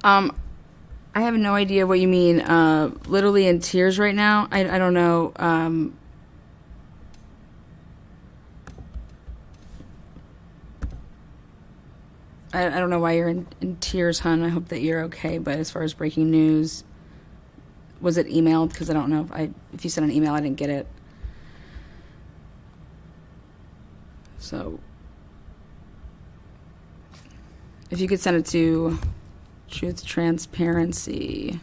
[SPEAKER 3] I have no idea what you mean. Literally in tears right now. I don't know. I don't know why you're in tears, hon. I hope that you're okay. But as far as breaking news, was it emailed? Because I don't know if you sent an email, I didn't get it. So if you could send it to Truth Transparency.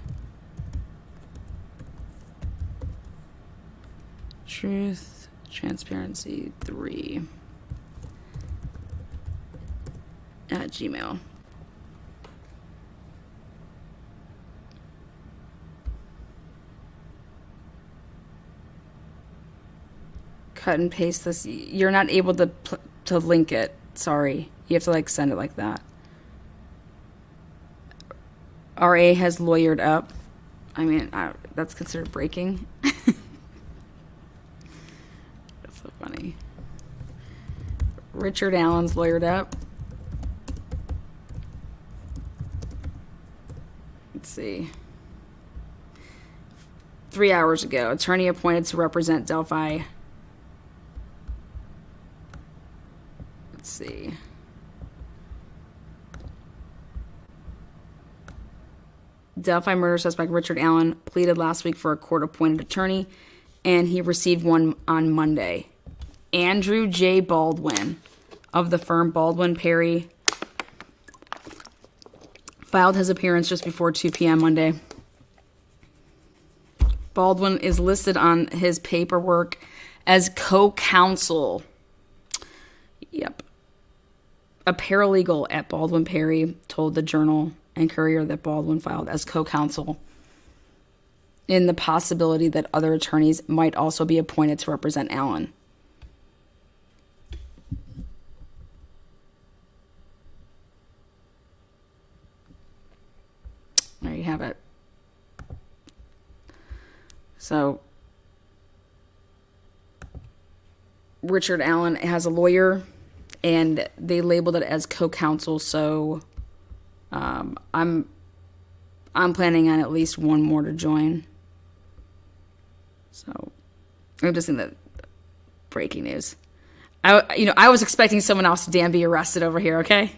[SPEAKER 3] Truth Transparency 3 at Gmail. Cut and paste this. You're not able to link it. Sorry. You have to like send it like that. RA has lawyered up. I mean, that's considered breaking. That's so funny. Richard Allen's lawyered up. Let's see. 3 hours ago, attorney appointed to represent Delphi. Let's see. Delphi murder suspect Richard Allen pleaded last week for a court-appointed attorney, and he received one on Monday. Andrew J. Baldwin of the firm Baldwin Perry filed his appearance just before 2 p.m. Monday. Baldwin is listed on his paperwork as co-counsel. Yep. A paralegal at Baldwin Perry told the Journal and Courier that Baldwin filed as co-counsel in the possibility that other attorneys might also be appointed to represent Allen. There you have it. So, Richard Allen has a lawyer, and they labeled it as co-counsel, so I'm planning on at least one more to join. So, I'm just in the breaking news. I was expecting someone else to damn be arrested over here, okay?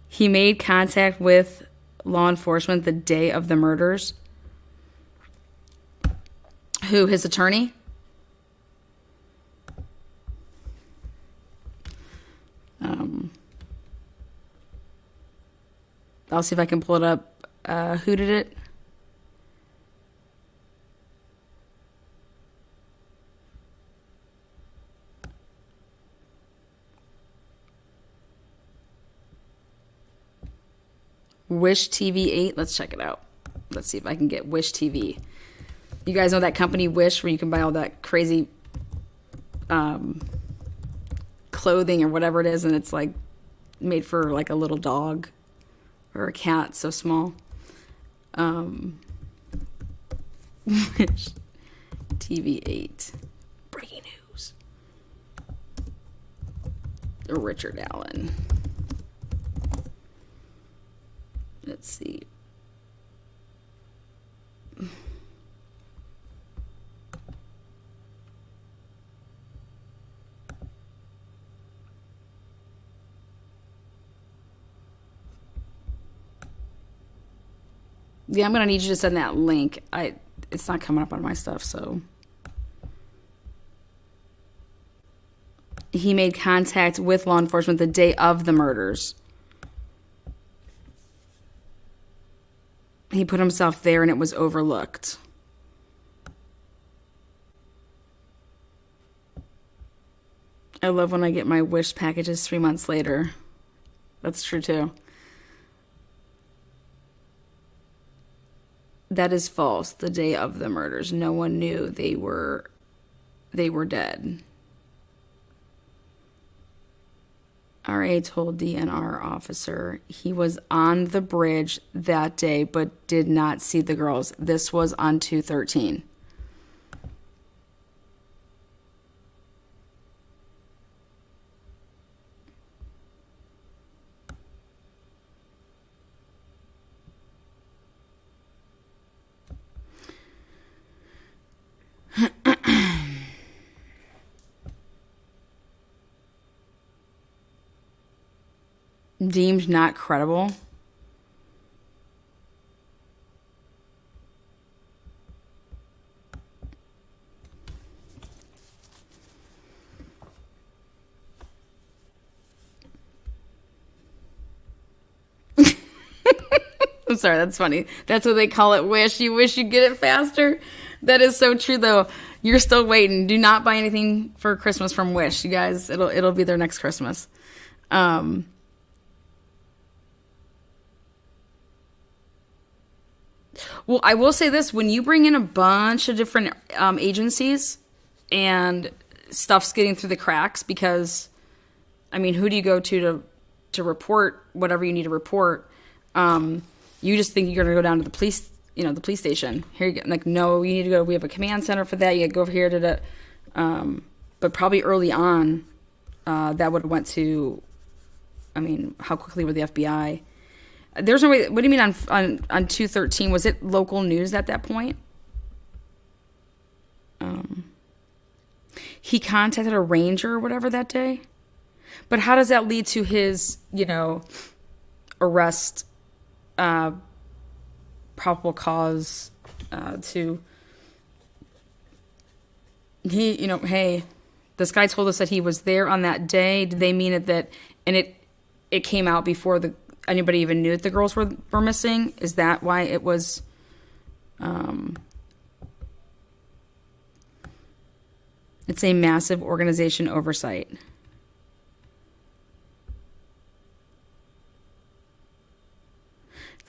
[SPEAKER 3] He made contact with law enforcement the day of the murders. Who, his attorney? I'll see if I can pull it up. Who did it? Wish TV 8. Let's check it out. Let's see if I can get Wish TV. You guys know that company Wish where you can buy all that crazy clothing or whatever it is, and it's like made for like a little dog or a cat so small. Wish TV 8. Breaking news. Richard Allen. Let's see. Yeah, I'm gonna need you to send that link. It's not coming up on my stuff, so. He made contact with law enforcement the day of the murders. He put himself there and it was overlooked. I love when I get my Wish packages 3 months later. That's true too. That is false. The day of the murders, no one knew they were dead. RA told DNR officer he was on the bridge that day but did not see the girls. This was on 2/13. deemed not credible. I'm sorry, that's funny. That's what they call it, wish. You wish you get it faster. That is so true, though. You're still waiting. Do not buy anything for Christmas from Wish, you guys. It'll be their next Christmas. Well, I will say this. When you bring in a bunch of different agencies and stuff's getting through the cracks, because, I mean, who do you go to report whatever you need to report? You just think you're going to go down to the police, the police station. Here you go. Like, no, you need to go. We have a command center for that. You go over here to the, but probably early on, that would have went to, I mean, how quickly would the FBI? There's no way. What do you mean on 213? Was it local news at that point? He contacted a ranger or whatever that day. But how does that lead to his, arrest? Probable cause to hey, this guy told us that he was there on that day. Did they mean it that, and it came out before anybody even knew that the girls were missing? Is that why it was it's a massive organization oversight?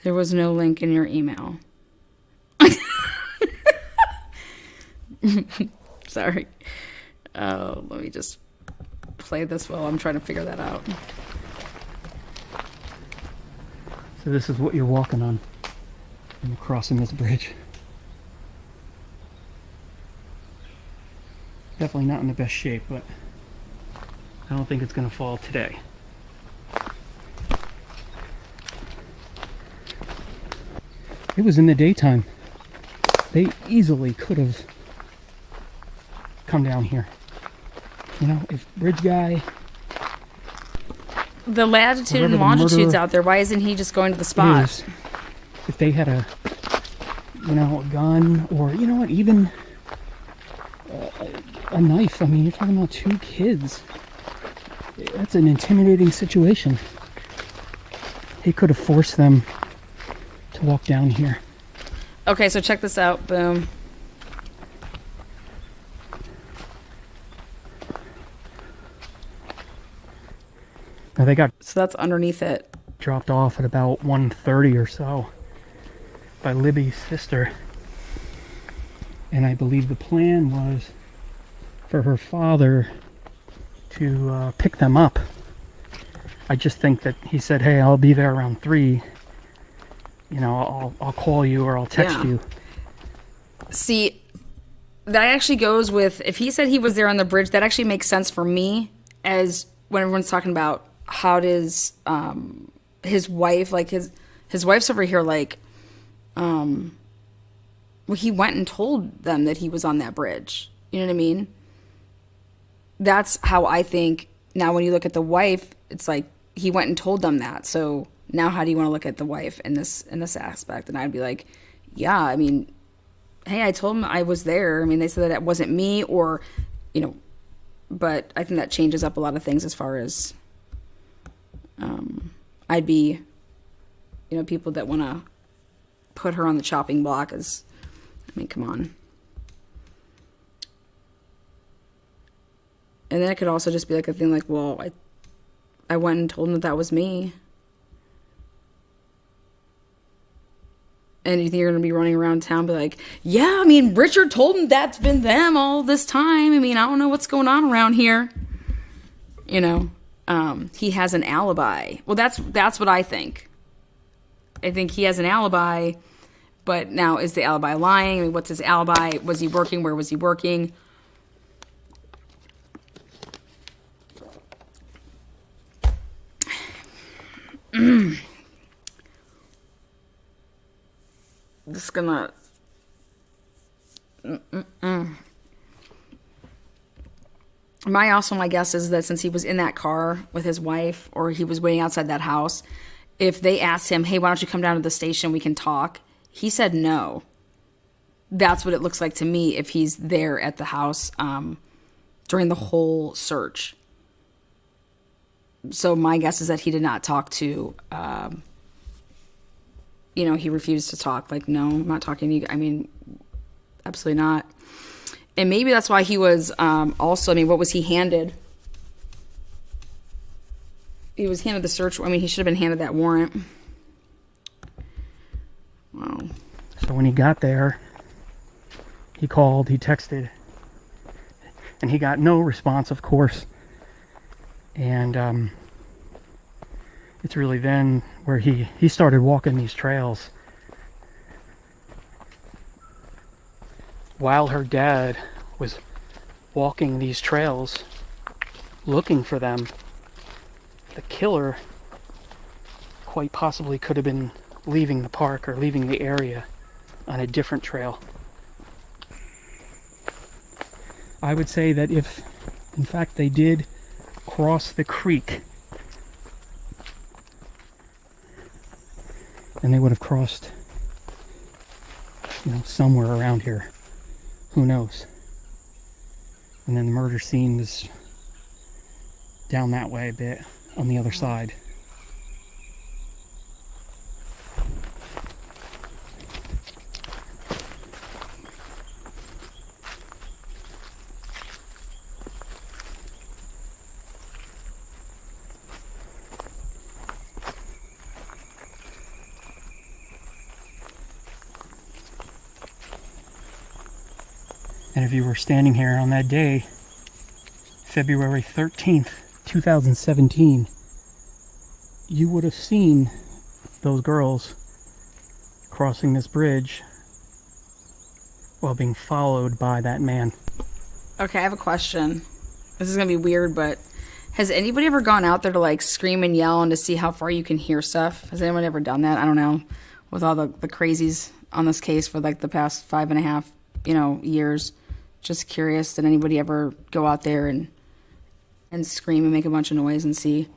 [SPEAKER 3] There was no link in your email. Sorry. Let me just play this while I'm trying to figure that out.
[SPEAKER 6] So this is what you're walking on when you're crossing this bridge. Definitely not in the best shape, but I don't think it's going to fall today. It was in the daytime. They easily could have come down here. If bridge guy...
[SPEAKER 3] The latitude and longitude's out there. Why isn't he just going to the spot?
[SPEAKER 6] If they had a gun or, even a knife. I mean, you're talking about 2 kids. That's an intimidating situation. He could have forced them to walk down here.
[SPEAKER 3] Okay, so check this out. Boom.
[SPEAKER 6] Now they got
[SPEAKER 3] So that's underneath it.
[SPEAKER 6] dropped off at about 1:30 or so by Libby's sister. And I believe the plan was for her father to pick them up. I just think that he said, hey, I'll be there around 3. I'll call you or I'll text you.
[SPEAKER 3] See, that actually goes with, if he said he was there on the bridge, that actually makes sense for me, as when everyone's talking about how does his wife, like his wife's over here, like, well, he went and told them that he was on that bridge. You know what I mean? That's how I think. Now, when you look at the wife, it's like he went and told them that. So now, how do you want to look at the wife in this aspect? And I'd be like, yeah, I mean, hey, I told him I was there. I mean, they said that it wasn't me, or, but I think that changes up a lot of things as far as I'd be, people that want to put her on the chopping block is, I mean, come on. And then it could also just be like a thing like, well, I went and told him that was me. And you think you're going to be running around town, be like, yeah, I mean, Richard told him that's been them all this time. I mean, I don't know what's going on around here. He has an alibi. Well, that's what I think. I think he has an alibi, but now is the alibi lying? I mean, what's his alibi? Was he working? Where was he working? Just gonna My guess is that since he was in that car with his wife, or he was waiting outside that house, if they asked him, hey, why don't you come down to the station, we can talk, he said no. That's what it looks like to me if he's there at the house during the whole search. So my guess is that he did not talk to, he refused to talk. Like, no, I'm not talking to you. I mean, absolutely not. And maybe that's why he was also, what was he handed? He was handed the search. He should have been handed that warrant. Wow.
[SPEAKER 6] So when he got there, he called, he texted, and he got no response, of course. And it's really then where he started walking these trails. While her dad was walking these trails, looking for them, the killer quite possibly could have been leaving the park or leaving the area on a different trail. I would say that if, in fact, they did cross the creek, then they would have crossed, somewhere around here. Who knows? And then the murder scene was down that way a bit on the other side. And if you were standing here on that day, February 13th, 2017, you would have seen those girls crossing this bridge while being followed by that man.
[SPEAKER 3] Okay, I have a question. This is going to be weird, but has anybody ever gone out there to scream and yell and to see how far you can hear stuff? Has anyone ever done that? I don't know. With all the crazies on this case for the past 5.5, years. Just curious, did anybody ever go out there and scream and make a bunch of noise and see?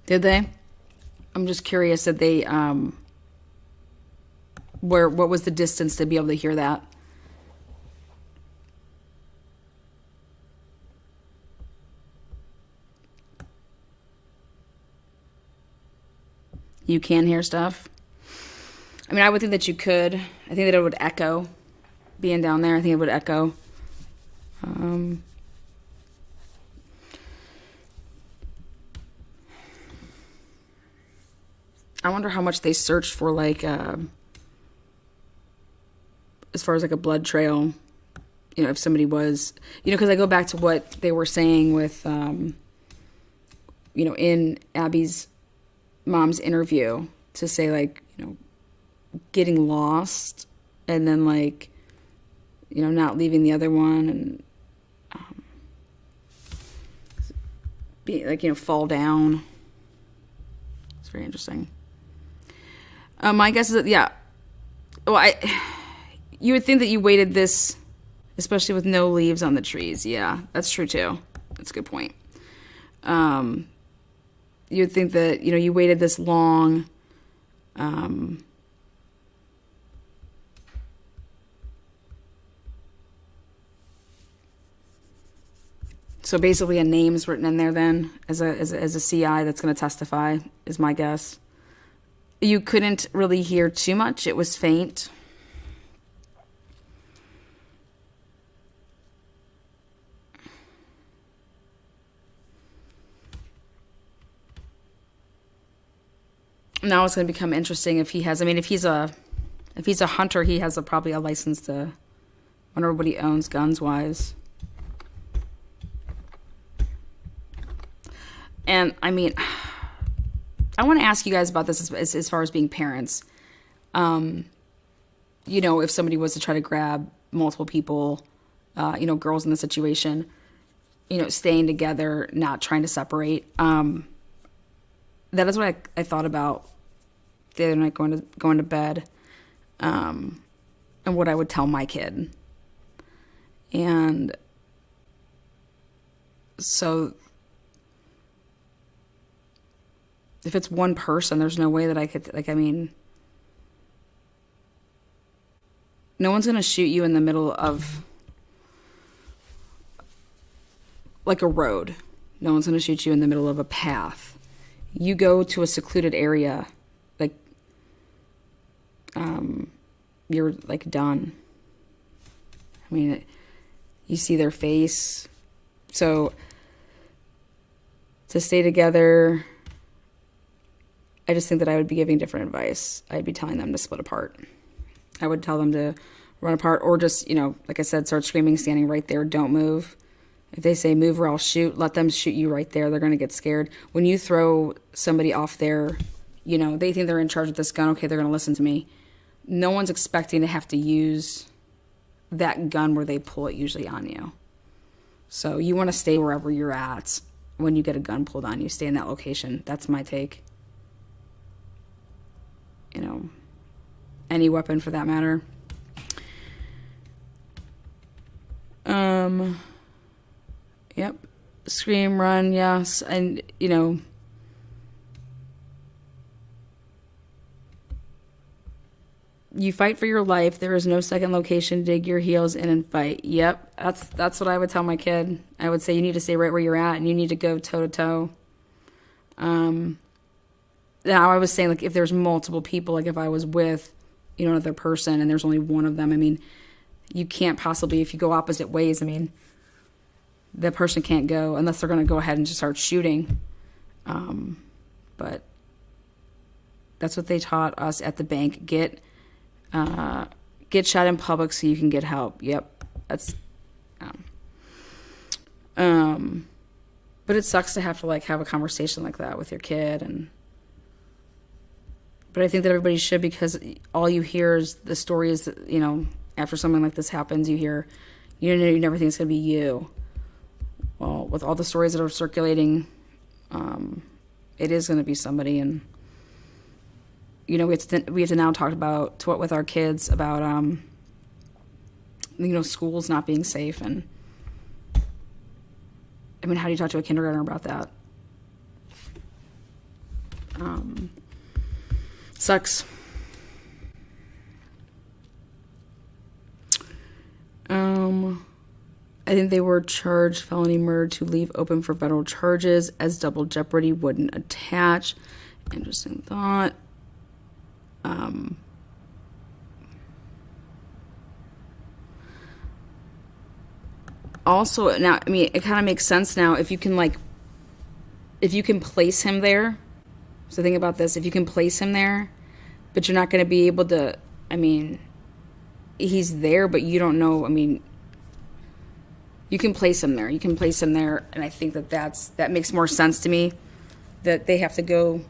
[SPEAKER 3] Did they? I'm just curious that they, what was the distance to be able to hear that? You can hear stuff? I would think that you could. I think that it would echo. Being down there, I think it would echo. I wonder how much they searched for, as far as a blood trail. If somebody was, because I go back to what they were saying with, in Abby's mom's interview, to say getting lost and then not leaving the other one and be fall down. It's very interesting. My guess is that you would think that you waited this, especially with no leaves on the trees. Yeah, that's true too. That's a good point. You'd think that, you waited this long. So basically a name's written in there then as a CI that's going to testify, is my guess. You couldn't really hear too much. It was faint. Now it's going to become interesting if he has. If he's a hunter, he has probably a license to. Wonder what he owns guns wise. And I want to ask you guys about this as far as being parents. If somebody was to try to grab multiple people, girls in the situation, staying together, not trying to separate. That is what I thought about the other night going to bed, and what I would tell my kid. And so if it's one person, there's no way that I could, no one's going to shoot you in the middle of like a road. No one's going to shoot you in the middle of a path. You go to a secluded area, like, you're like done. I mean, you see their face. So to stay together, I just think that I would be giving different advice. I'd be telling them to split apart. I would tell them to run apart, or just, like I said, start screaming, standing right there, don't move. If they say move or I'll shoot, let them shoot you right there. They're going to get scared. When you throw somebody off there, they think they're in charge of this gun. Okay, they're going to listen to me. No one's expecting to have to use that gun where they pull it usually on you. So you want to stay wherever you're at when you get a gun pulled on you. Stay in that location. That's my take. Any weapon for that matter. Yep. Scream, run, yes. And, you fight for your life. There is no second location. Dig your heels in and fight. Yep. That's what I would tell my kid. I would say you need to stay right where you're at and you need to go toe to toe. Now I was saying, like, if there's multiple people, like if I was with, another person and there's only one of them, I mean, you can't possibly, if you go opposite ways, I mean, that person can't go unless they're going to go ahead and just start shooting. But that's what they taught us at the bank. Get shot in public so you can get help. Yep. That's, but it sucks to have to have a conversation like that with your kid. But I think that everybody should, because all you hear is the stories that, after something like this happens, you hear, you never think it's going to be you. Well, with all the stories that are circulating, it is going to be somebody. And, we have to now talk about, with our kids about, schools not being safe. And, I mean, how do you talk to a kindergartner about that? Sucks. I think they were charged felony murder to leave open for federal charges, as double jeopardy wouldn't attach. Interesting thought. Also, now, I mean, it kind of makes sense now if you can place him there. So think about this. If you can place him there, but you're not going to be able to, I mean, he's there, but you don't know, I mean, you can place him there. You can place him there, and I think that makes more sense to me, that they have to go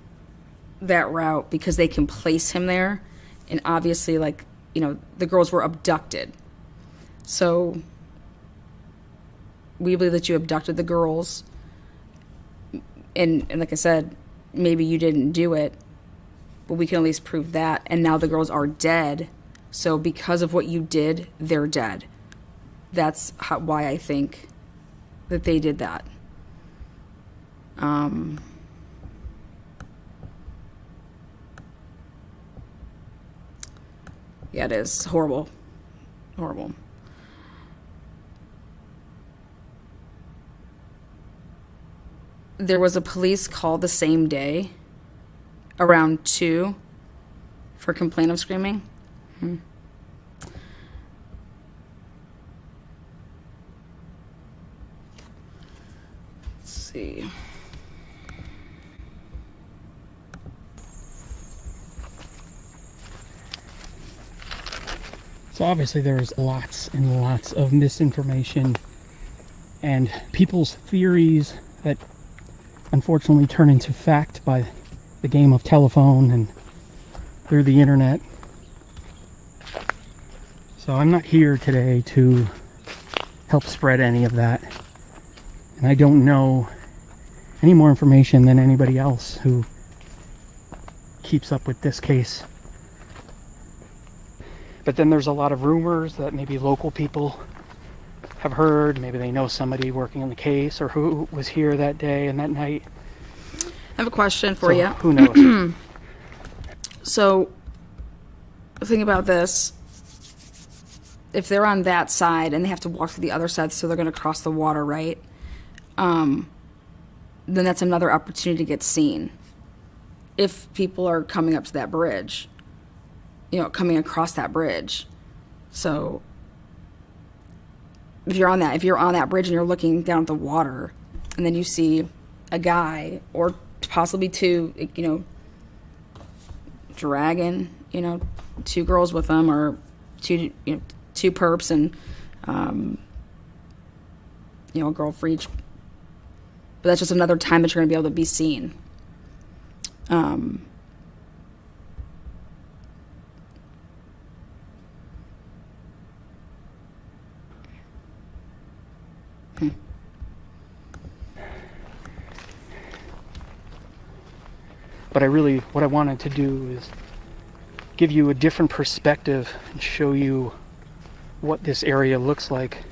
[SPEAKER 3] that route because they can place him there. And obviously, the girls were abducted. So we believe that you abducted the girls. And like I said, maybe you didn't do it, but we can at least prove that. And now the girls are dead. So because of what you did, they're dead. That's why I think that they did that. Yeah, it is horrible. Horrible. There was a police call the same day, around 2, for complaint of screaming. Let's see.
[SPEAKER 6] So obviously there's lots and lots of misinformation and people's theories that unfortunately turn into fact by the game of telephone and through the internet. So I'm not here today to help spread any of that. And I don't know any more information than anybody else who keeps up with this case. But then there's a lot of rumors that maybe local people have heard, maybe they know somebody working on the case or who was here that day and that night.
[SPEAKER 3] I have a question for you.
[SPEAKER 6] Who knows?
[SPEAKER 3] So, think about this. If they're on that side and they have to walk to the other side, so they're going to cross the water, right? Then that's another opportunity to get seen. If people are coming up to that bridge, coming across that bridge. So, if you're on that bridge and you're looking down at the water, and then you see a guy or possibly two, dragging, two girls with them, or two perps and, a girl for each. But that's just another time that you're going to be able to be seen.
[SPEAKER 6] But what I wanted to do is give you a different perspective and show you what this area looks like.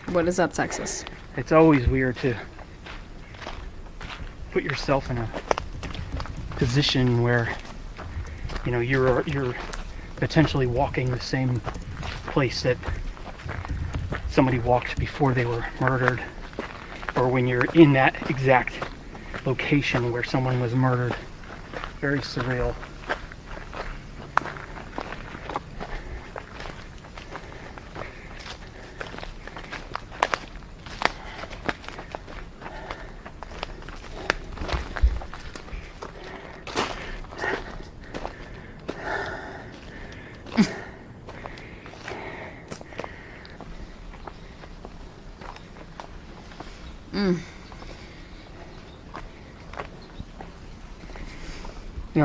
[SPEAKER 3] What is up, Texas?
[SPEAKER 6] It's always weird to put yourself in a position where, you're potentially walking the same place that somebody walked before they were murdered, or when you're in that exact location where someone was murdered. Very surreal.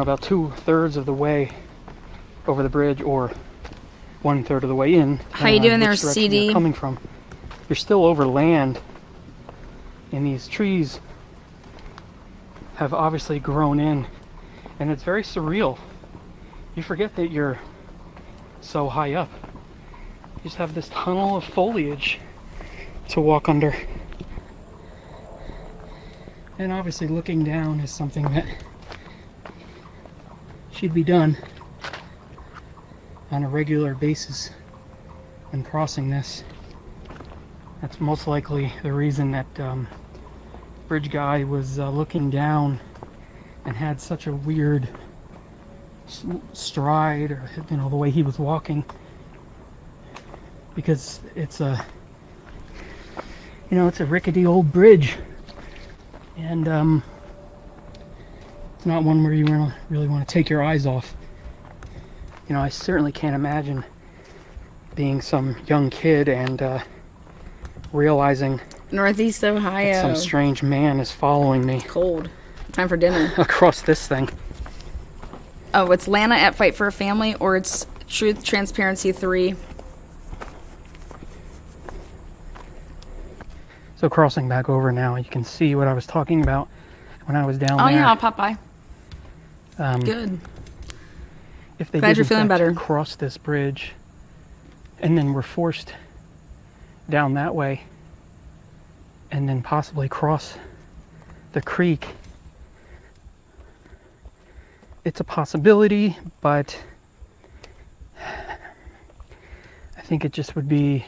[SPEAKER 6] About 2/3 of the way over the bridge, or 1/3 of the way in.
[SPEAKER 3] How you doing there, CD?
[SPEAKER 6] You're coming from. You're still over land, and these trees have obviously grown in, and it's very surreal. You forget that you're so high up. You just have this tunnel of foliage to walk under. And obviously looking down is something that should be done on a regular basis when crossing this. That's most likely the reason that bridge guy was looking down and had such a weird stride, or the way he was walking, because it's a rickety old bridge, and it's not one where you really want to take your eyes off. I certainly can't imagine being some young kid and realizing
[SPEAKER 3] Northeast Ohio.
[SPEAKER 6] that some strange man is following me.
[SPEAKER 3] Cold. Time for dinner.
[SPEAKER 6] Across this thing.
[SPEAKER 3] Oh, it's Lana at Fight for a Family, or it's Truth Transparency 3.
[SPEAKER 6] So crossing back over now, you can see what I was talking about when I was down there.
[SPEAKER 3] Oh yeah, I'll pop by. Good.
[SPEAKER 6] If they
[SPEAKER 3] Glad
[SPEAKER 6] did
[SPEAKER 3] you're feeling better.
[SPEAKER 6] cross this bridge and then were forced down that way and then possibly cross the creek, it's a possibility, but I think it just would be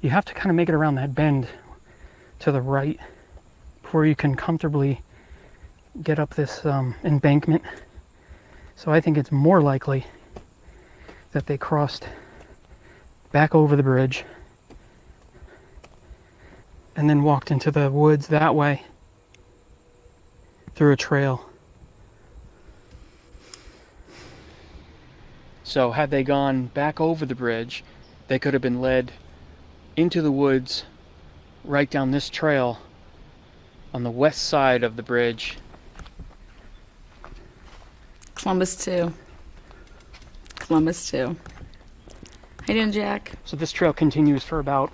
[SPEAKER 6] you have to make it around that bend to the right before you can comfortably get up this embankment. So I think it's more likely that they crossed back over the bridge and then walked into the woods that way through a trail. So had they gone back over the bridge, they could have been led into the woods right down this trail on the west side of the bridge.
[SPEAKER 3] Columbus 2. How you doing, Jack?
[SPEAKER 6] So this trail continues for about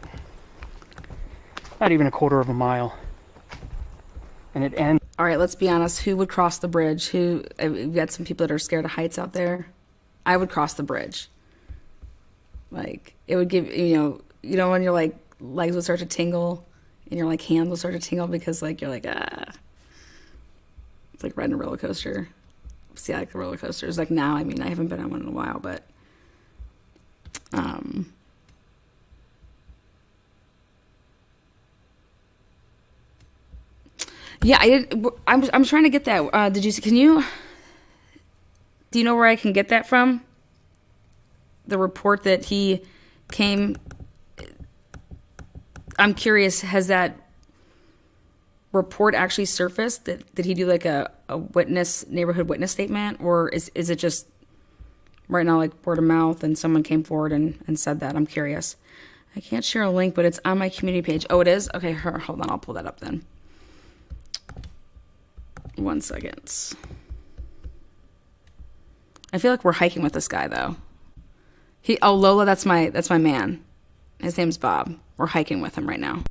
[SPEAKER 6] not even a quarter of a mile. And it ends.
[SPEAKER 3] All right, let's be honest. Who would cross the bridge? We've got some people that are scared of heights out there. I would cross the bridge. Like, it would give, when your, like, legs would start to tingle and your, like, hands will start to tingle because, like, you're like, ah. It's like riding a roller coaster. See, I like the roller coasters. Like, now, I mean, I haven't been on one in a while, but, yeah, I'm trying to get that. Do you know where I can get that from? The report that he came. I'm curious, has that report actually surfaced? Did he do like a neighborhood witness statement? Or is it just right now like word of mouth and someone came forward and said that? I'm curious. I can't share a link, but it's on my community page. Oh, it is? Okay, hold on, I'll pull that up then. 1 second. I feel like we're hiking with this guy though. Lola, that's my man. His name's Bob. We're hiking with him right now.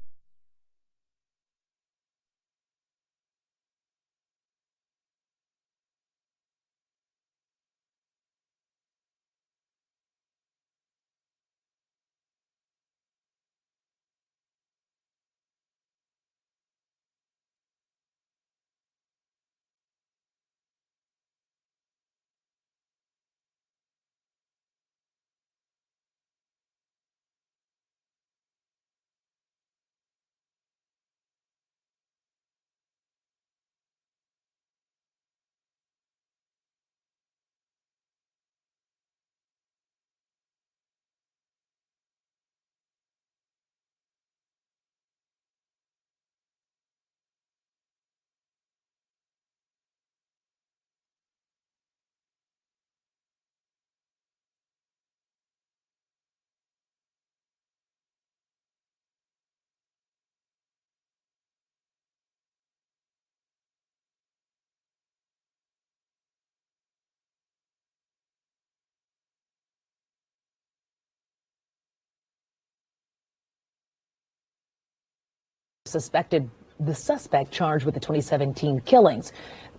[SPEAKER 7] The suspect charged with the 2017 killings.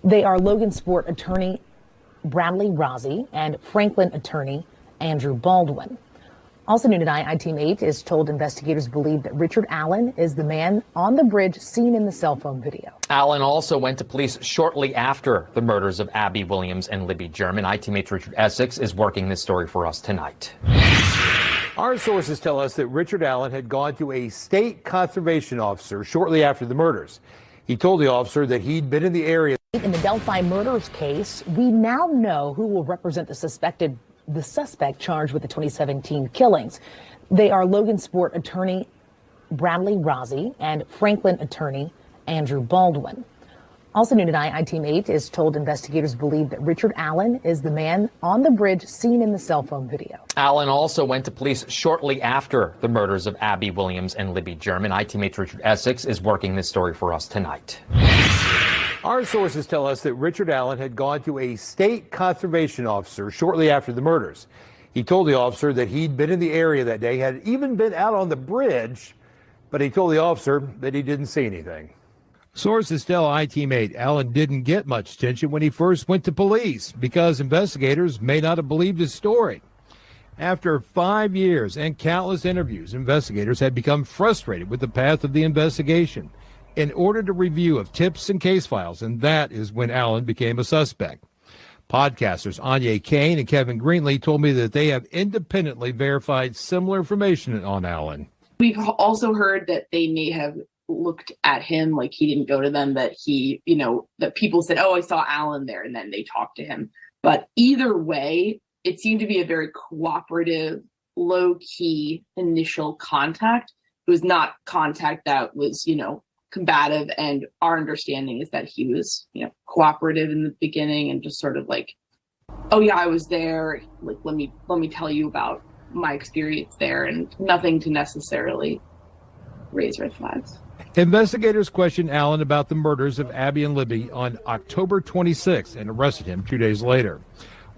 [SPEAKER 7] They are Logansport attorney Bradley Rozzi and Franklin attorney Andrew Baldwin. Also new tonight, I-Team 8 is told investigators believe that Richard Allen is the man on the bridge seen in the cell phone video.
[SPEAKER 8] Allen also went to police shortly after the murders of Abby Williams and Libby German. I-Team 8's Richard Essex is working this story for us tonight.
[SPEAKER 9] Our sources tell us that Richard Allen had gone to a state conservation officer shortly after the murders. He told the officer that he'd been in the area.
[SPEAKER 7] In the Delphi murders case, we now know who will represent the suspect charged with the 2017 killings. They are Logansport attorney Bradley Rozzi and Franklin attorney Andrew Baldwin. Also new tonight, I-Team 8 is told investigators believe that Richard Allen is the man on the bridge seen in the cell phone video.
[SPEAKER 8] Allen also went to police shortly after the murders of Abby Williams and Libby German. I-Team 8's Richard Essex is working this story for us tonight.
[SPEAKER 9] Our sources tell us that Richard Allen had gone to a state conservation officer shortly after the murders. He told the officer that he'd been in the area that day, had even been out on the bridge, but he told the officer that he didn't see anything. Sources tell I-Team 8 Allen didn't get much attention when he first went to police because investigators may not have believed his story. After 5 years and countless interviews, investigators had become frustrated with the path of the investigation in order to review of tips and case files, and that is when Allen became a suspect. Podcasters Anya Kane and Kevin Greenlee told me that they have independently verified similar information on Allen.
[SPEAKER 10] We've also heard that they may have looked at him like he didn't go to them, that he, that people said, oh, I saw Allen there, and then they talked to him. But either way, it seemed to be a very cooperative, low-key initial contact. It was not contact that was, combative, and our understanding is that he was, cooperative in the beginning and just sort of like, oh yeah, I was there, like let me tell you about my experience there, and nothing to necessarily raise red flags.
[SPEAKER 9] Investigators questioned Allen about the murders of Abby and Libby on October 26th and arrested him 2 days later.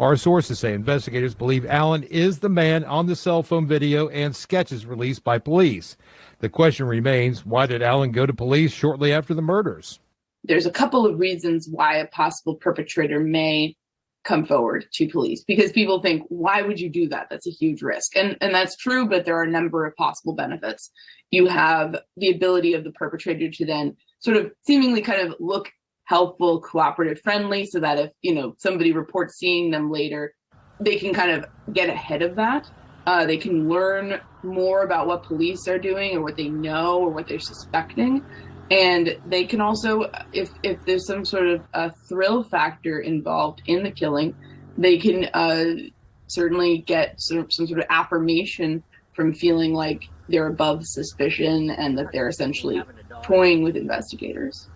[SPEAKER 9] Our sources say investigators believe Allen is the man on the cell phone video and sketches released by police. The question remains, why did Allen go to police shortly after the murders?
[SPEAKER 10] There's a couple of reasons why a possible perpetrator may come forward to police, because people think, why would you do that? That's a huge risk. And that's true, but there are a number of possible benefits. You have the ability of the perpetrator to then sort of seemingly kind of look helpful, cooperative, friendly, so that if, somebody reports seeing them later, they can kind of get ahead of that. They can learn more about what police are doing or what they know or what they're suspecting. And they can also, if there's some sort of a thrill factor involved in the killing, they can certainly get some sort of affirmation from feeling like they're above suspicion and that they're essentially toying with investigators.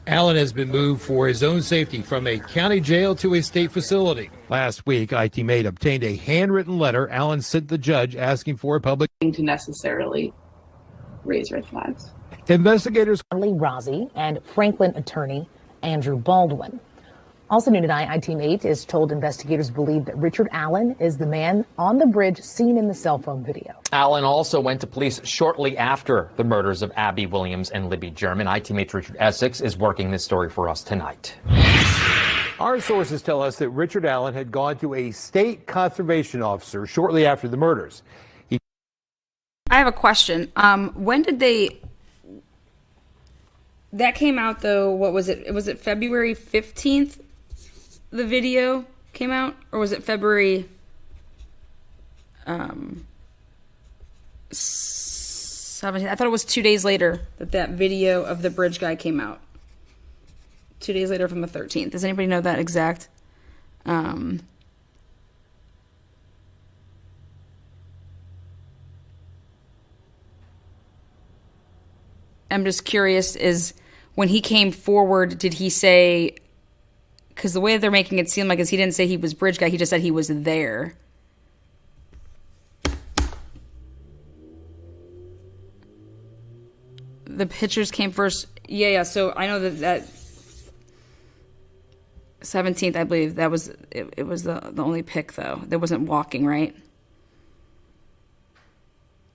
[SPEAKER 9] Allen has been moved for his own safety from a county jail to a state facility. Last week, IT-Mate obtained a handwritten letter Allen sent the judge asking for a public
[SPEAKER 10] to necessarily raise red flags.
[SPEAKER 9] Investigators
[SPEAKER 7] Lee Rozzi and Franklin attorney Andrew Baldwin. Also new tonight, IT-Mate is told investigators believe that Richard Allen is the man on the bridge seen in the cell phone video.
[SPEAKER 8] Allen also went to police shortly after the murders of Abby Williams and Libby German. IT-Mate's Richard Essex is working this story for us tonight.
[SPEAKER 9] Our sources tell us that Richard Allen had gone to a state conservation officer shortly after the murders.
[SPEAKER 3] I have a question. When did they... That came out, though, what was it? Was it February 15th the video came out? Or was it February 17th? I thought it was 2 days later that video of the bridge guy came out. 2 days later from the 13th. Does anybody know that exact? I'm just curious, is when he came forward, did he say, because the way they're making it seem like is he didn't say he was bridge guy, he just said he was there. The pictures came first. Yeah, so I know that 17th, I believe, that was, it was the only pic, though. There wasn't walking, right?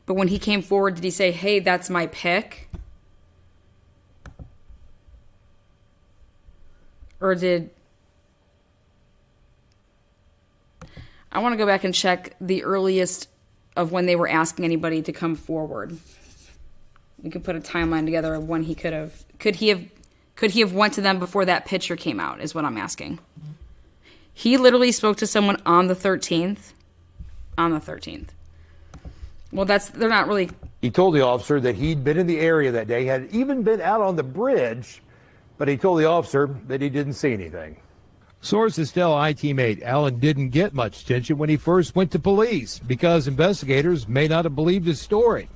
[SPEAKER 3] But when he came forward, did he say, hey, that's my pic? Or did... I want to go back and check the earliest of when they were asking anybody to come forward. We could put a timeline together of when he could have... Could he have went to them before that picture came out, is what I'm asking. He literally spoke to someone on the 13th. On the 13th. Well, they're not really...
[SPEAKER 9] He told the officer that he'd been in the area that day, had even been out on the bridge, but he told the officer that he didn't see anything. Sources tell IT-Mate Allen didn't get much attention when he first went to police because investigators may not have believed his story.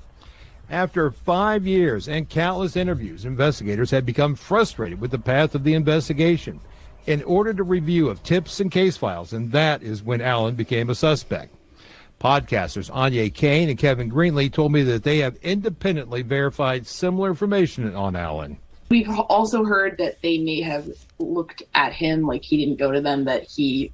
[SPEAKER 9] After 5 years and countless interviews, investigators had become frustrated with the path of the investigation in order to review of tips and case files, and that is when Allen became a suspect. Podcasters Anya Kane and Kevin Greenlee told me that they have independently verified similar information on Allen.
[SPEAKER 10] We've also heard that they may have looked at him like he didn't go to them, that he,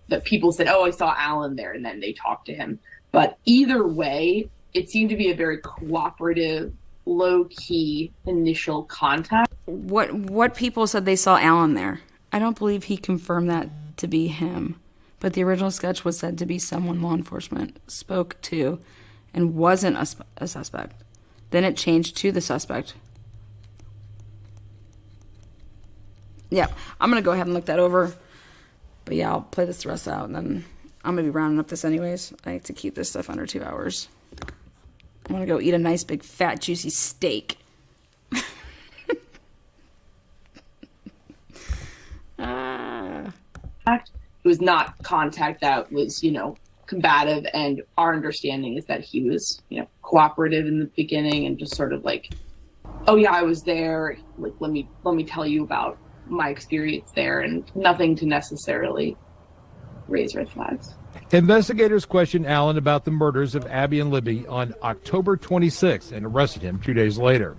[SPEAKER 10] that people said, oh, I saw Allen there, and then they talked to him. But either way, it seemed to be a very cooperative, low-key initial contact.
[SPEAKER 3] What people said they saw Allen there? I don't believe he confirmed that to be him. But the original sketch was said to be someone law enforcement spoke to and wasn't a suspect. Then it changed to the suspect. Yeah, I'm going to go ahead and look that over. But yeah, I'll play this the rest out, and then I'm going to be rounding up this anyways. I like to keep this stuff under 2 hours. I'm going to go eat a nice big fat juicy steak.
[SPEAKER 10] It was not contact that was, combative, and our understanding is that he was, cooperative in the beginning and just sort of like, oh yeah, I was there. Like, let me tell you about my experience there, and nothing to necessarily raise red flags.
[SPEAKER 9] Investigators questioned Allen about the murders of Abby and Libby on October 26th and arrested him 2 days later.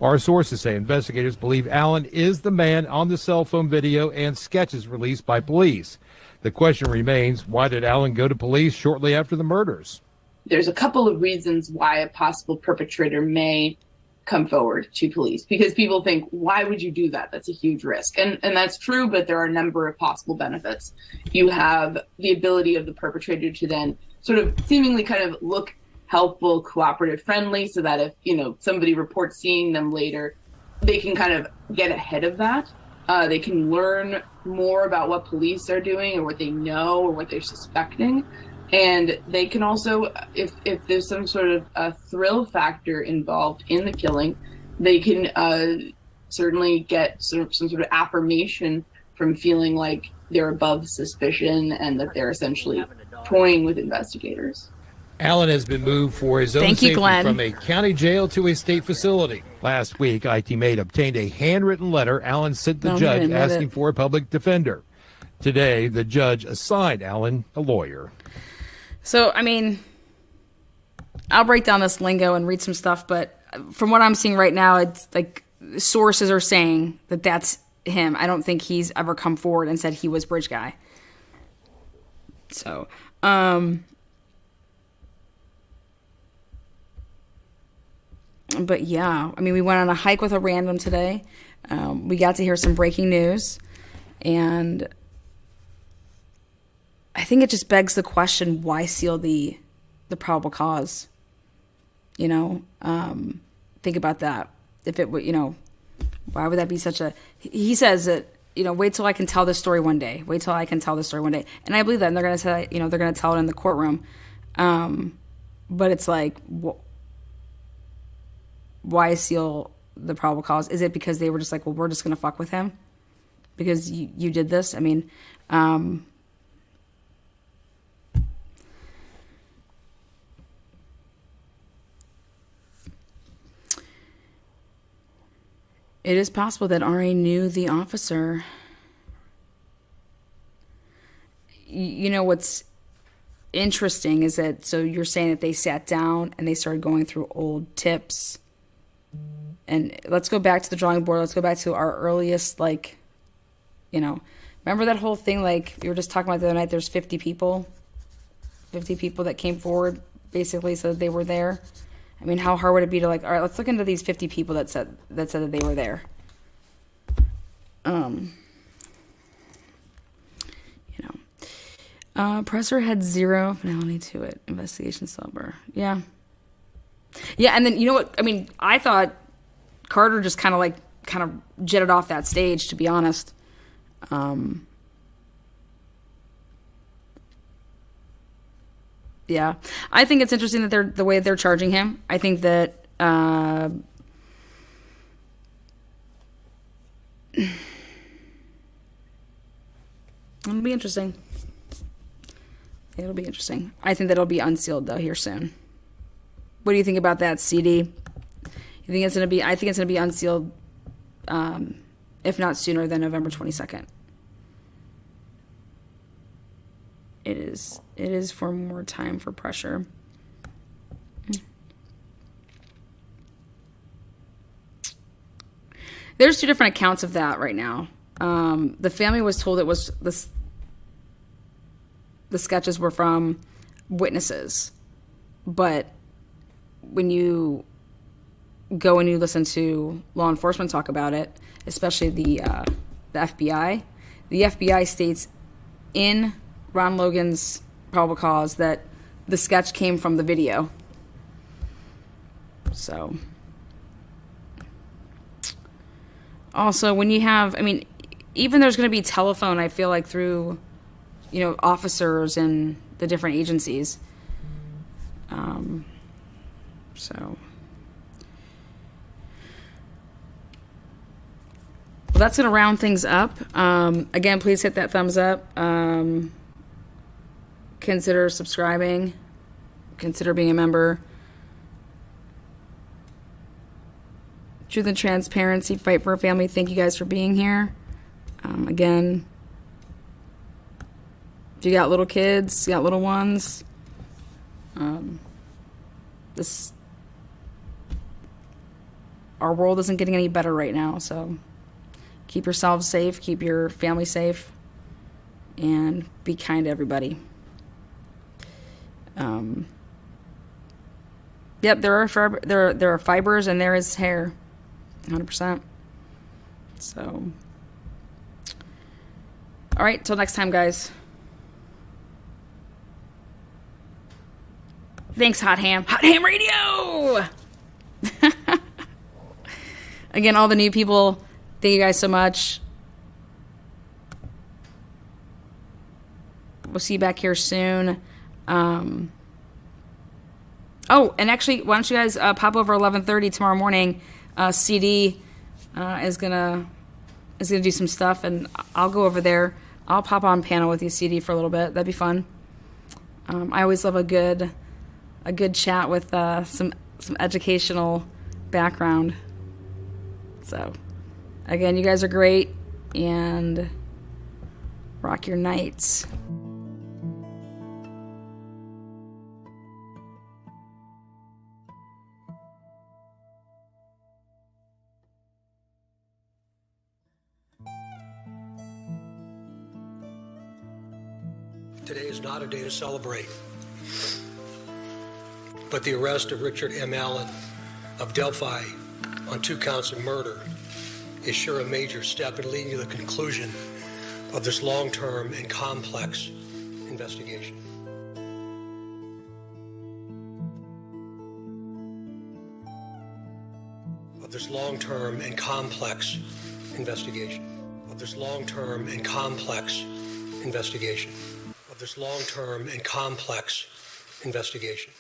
[SPEAKER 9] Our sources say investigators believe Allen is the man on the cell phone video and sketches released by police. The question remains, why did Allen go to police shortly after the murders?
[SPEAKER 10] There's a couple of reasons why a possible perpetrator may come forward to police, because people think, why would you do that? That's a huge risk. And that's true, but there are a number of possible benefits. You have the ability of the perpetrator to then sort of seemingly kind of look helpful, cooperative, friendly, so that if, somebody reports seeing them later, they can kind of get ahead of that. They can learn more about what police are doing or what they know or what they're suspecting. And they can also, if there's some sort of a thrill factor involved in the killing, they can certainly get some sort of affirmation from feeling like they're above suspicion and that they're essentially toying with investigators.
[SPEAKER 9] Allen has been moved for his own safety from a county jail to a state facility. Last week, IT-Mate obtained a handwritten letter Allen sent the judge asking for a public defender. Today, the judge assigned Allen a lawyer.
[SPEAKER 3] So, I'll break down this lingo and read some stuff, but from what I'm seeing right now, it's like sources are saying that that's him. I don't think he's ever come forward and said he was Bridge Guy. So, but yeah, we went on a hike with a random today. We got to hear some breaking news, and I think it just begs the question, why seal the probable cause? Think about that. If it would, why would that be such a, he says that, wait till I can tell this story one day. Wait till I can tell this story one day. And I believe that, and they're going to say, they're going to tell it in the courtroom. But it's like, why seal the probable cause? Is it because they were just like, well, we're just going to fuck with him because you did this? It is possible that RA knew the officer. What's interesting is that, so you're saying that they sat down and they started going through old tips. And let's go back to the drawing board. Let's go back to our earliest, remember that whole thing, we were just talking about the other night, there's 50 people that came forward, basically, so that they were there. How hard would it be to all right, let's look into these 50 people that said that they were there. Presser had zero finality to it. Investigation silver. Yeah. Yeah, and then you know what? I thought Carter just kind of jetted off that stage, to be honest. Yeah, I think it's interesting that the way they're charging him. I think that it'll be interesting. It'll be interesting. I think that it'll be unsealed though here soon. What do you think about that, CD? You think it's gonna be? I think it's gonna be unsealed, if not sooner than November 22nd. It is. It is for more time for pressure. There's two different accounts of that right now. The family was told it was the sketches were from witnesses, but when you go and you listen to law enforcement talk about it, especially the FBI, the FBI states in Ron Logan's probable cause that the sketch came from the video. So, also when you have, even there's going to be telephone, I feel like, through, officers and the different agencies. Well, that's going to round things up. Again, please hit that thumbs up. Consider subscribing. Consider being a member. Truth and transparency, fight for a family. Thank you guys for being here. Again, if you got little kids, you got little ones, this our world isn't getting any better right now. So keep yourselves safe, keep your family safe, and be kind to everybody. Yep, there are fibers and there is hair, 100%. So, all right, till next time, guys. Thanks, Hot Ham Radio. Again, all the new people, thank you guys so much. We'll see you back here soon. Oh, and actually, why don't you guys pop over 11:30 tomorrow morning? CD is gonna do some stuff, and I'll go over there. I'll pop on panel with you, CD, for a little bit. That'd be fun. I always love a good chat with some educational background. So, again, you guys are great, and rock your nights.
[SPEAKER 1] Today is not a day to celebrate, but the arrest of Richard M. Allen of Delphi on 2 counts of murder is sure a major step in leading to the conclusion of this long-term and complex investigation. Of this long-term and complex investigation. Of this long-term and complex investigation. Of this long-term and complex investigation.